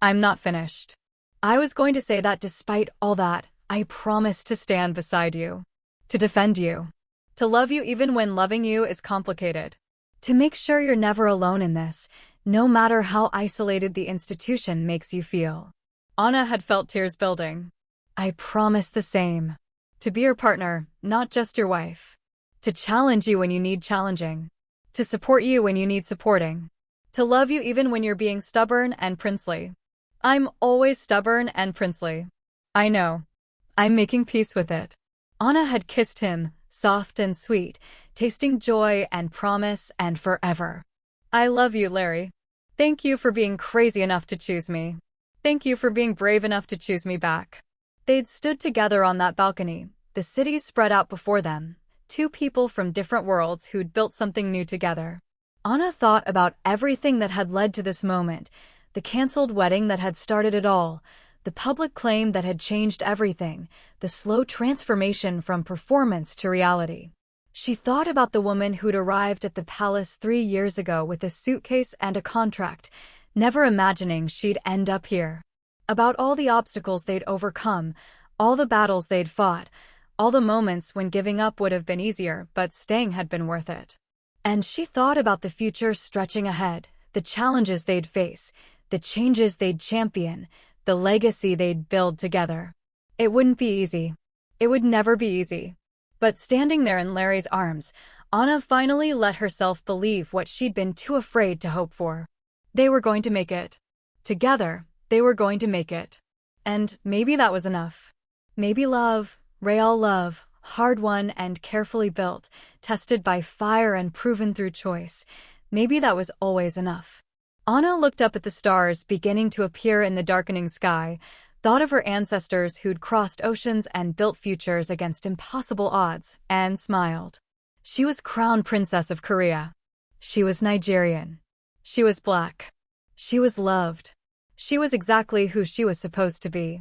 "I'm not finished. I was going to say that despite all that, I promise to stand beside you. To defend you. To love you even when loving you is complicated. To make sure you're never alone in this, no matter how isolated the institution makes you feel." Ana had felt tears building. "I promise the same. To be your partner, not just your wife. To challenge you when you need challenging. To support you when you need supporting. To love you even when you're being stubborn and princely. I'm always stubborn and princely. I know. I'm making peace with it." Ana had kissed him, soft and sweet, tasting joy and promise and forever. "I love you, Larry. Thank you for being crazy enough to choose me. Thank you for being brave enough to choose me back." They'd stood together on that balcony, the city spread out before them, two people from different worlds who'd built something new together. Ana thought about everything that had led to this moment, the cancelled wedding that had started it all, the public claim that had changed everything, the slow transformation from performance to reality. She thought about the woman who'd arrived at the palace 3 years ago with a suitcase and a contract, never imagining she'd end up here. About all the obstacles they'd overcome, all the battles they'd fought, all the moments when giving up would have been easier, but staying had been worth it. And she thought about the future stretching ahead, the challenges they'd face, the changes they'd champion, the legacy they'd build together. It wouldn't be easy. It would never be easy. But standing there in Larry's arms, Ana finally let herself believe what she'd been too afraid to hope for. They were going to make it. Together, they were going to make it. And maybe that was enough. Maybe love, real love, hard-won and carefully built, tested by fire and proven through choice, maybe that was always enough. Ana looked up at the stars beginning to appear in the darkening sky, thought of her ancestors who'd crossed oceans and built futures against impossible odds, and smiled. She was crown princess of Korea. She was Nigerian. She was black. She was loved. She was exactly who she was supposed to be.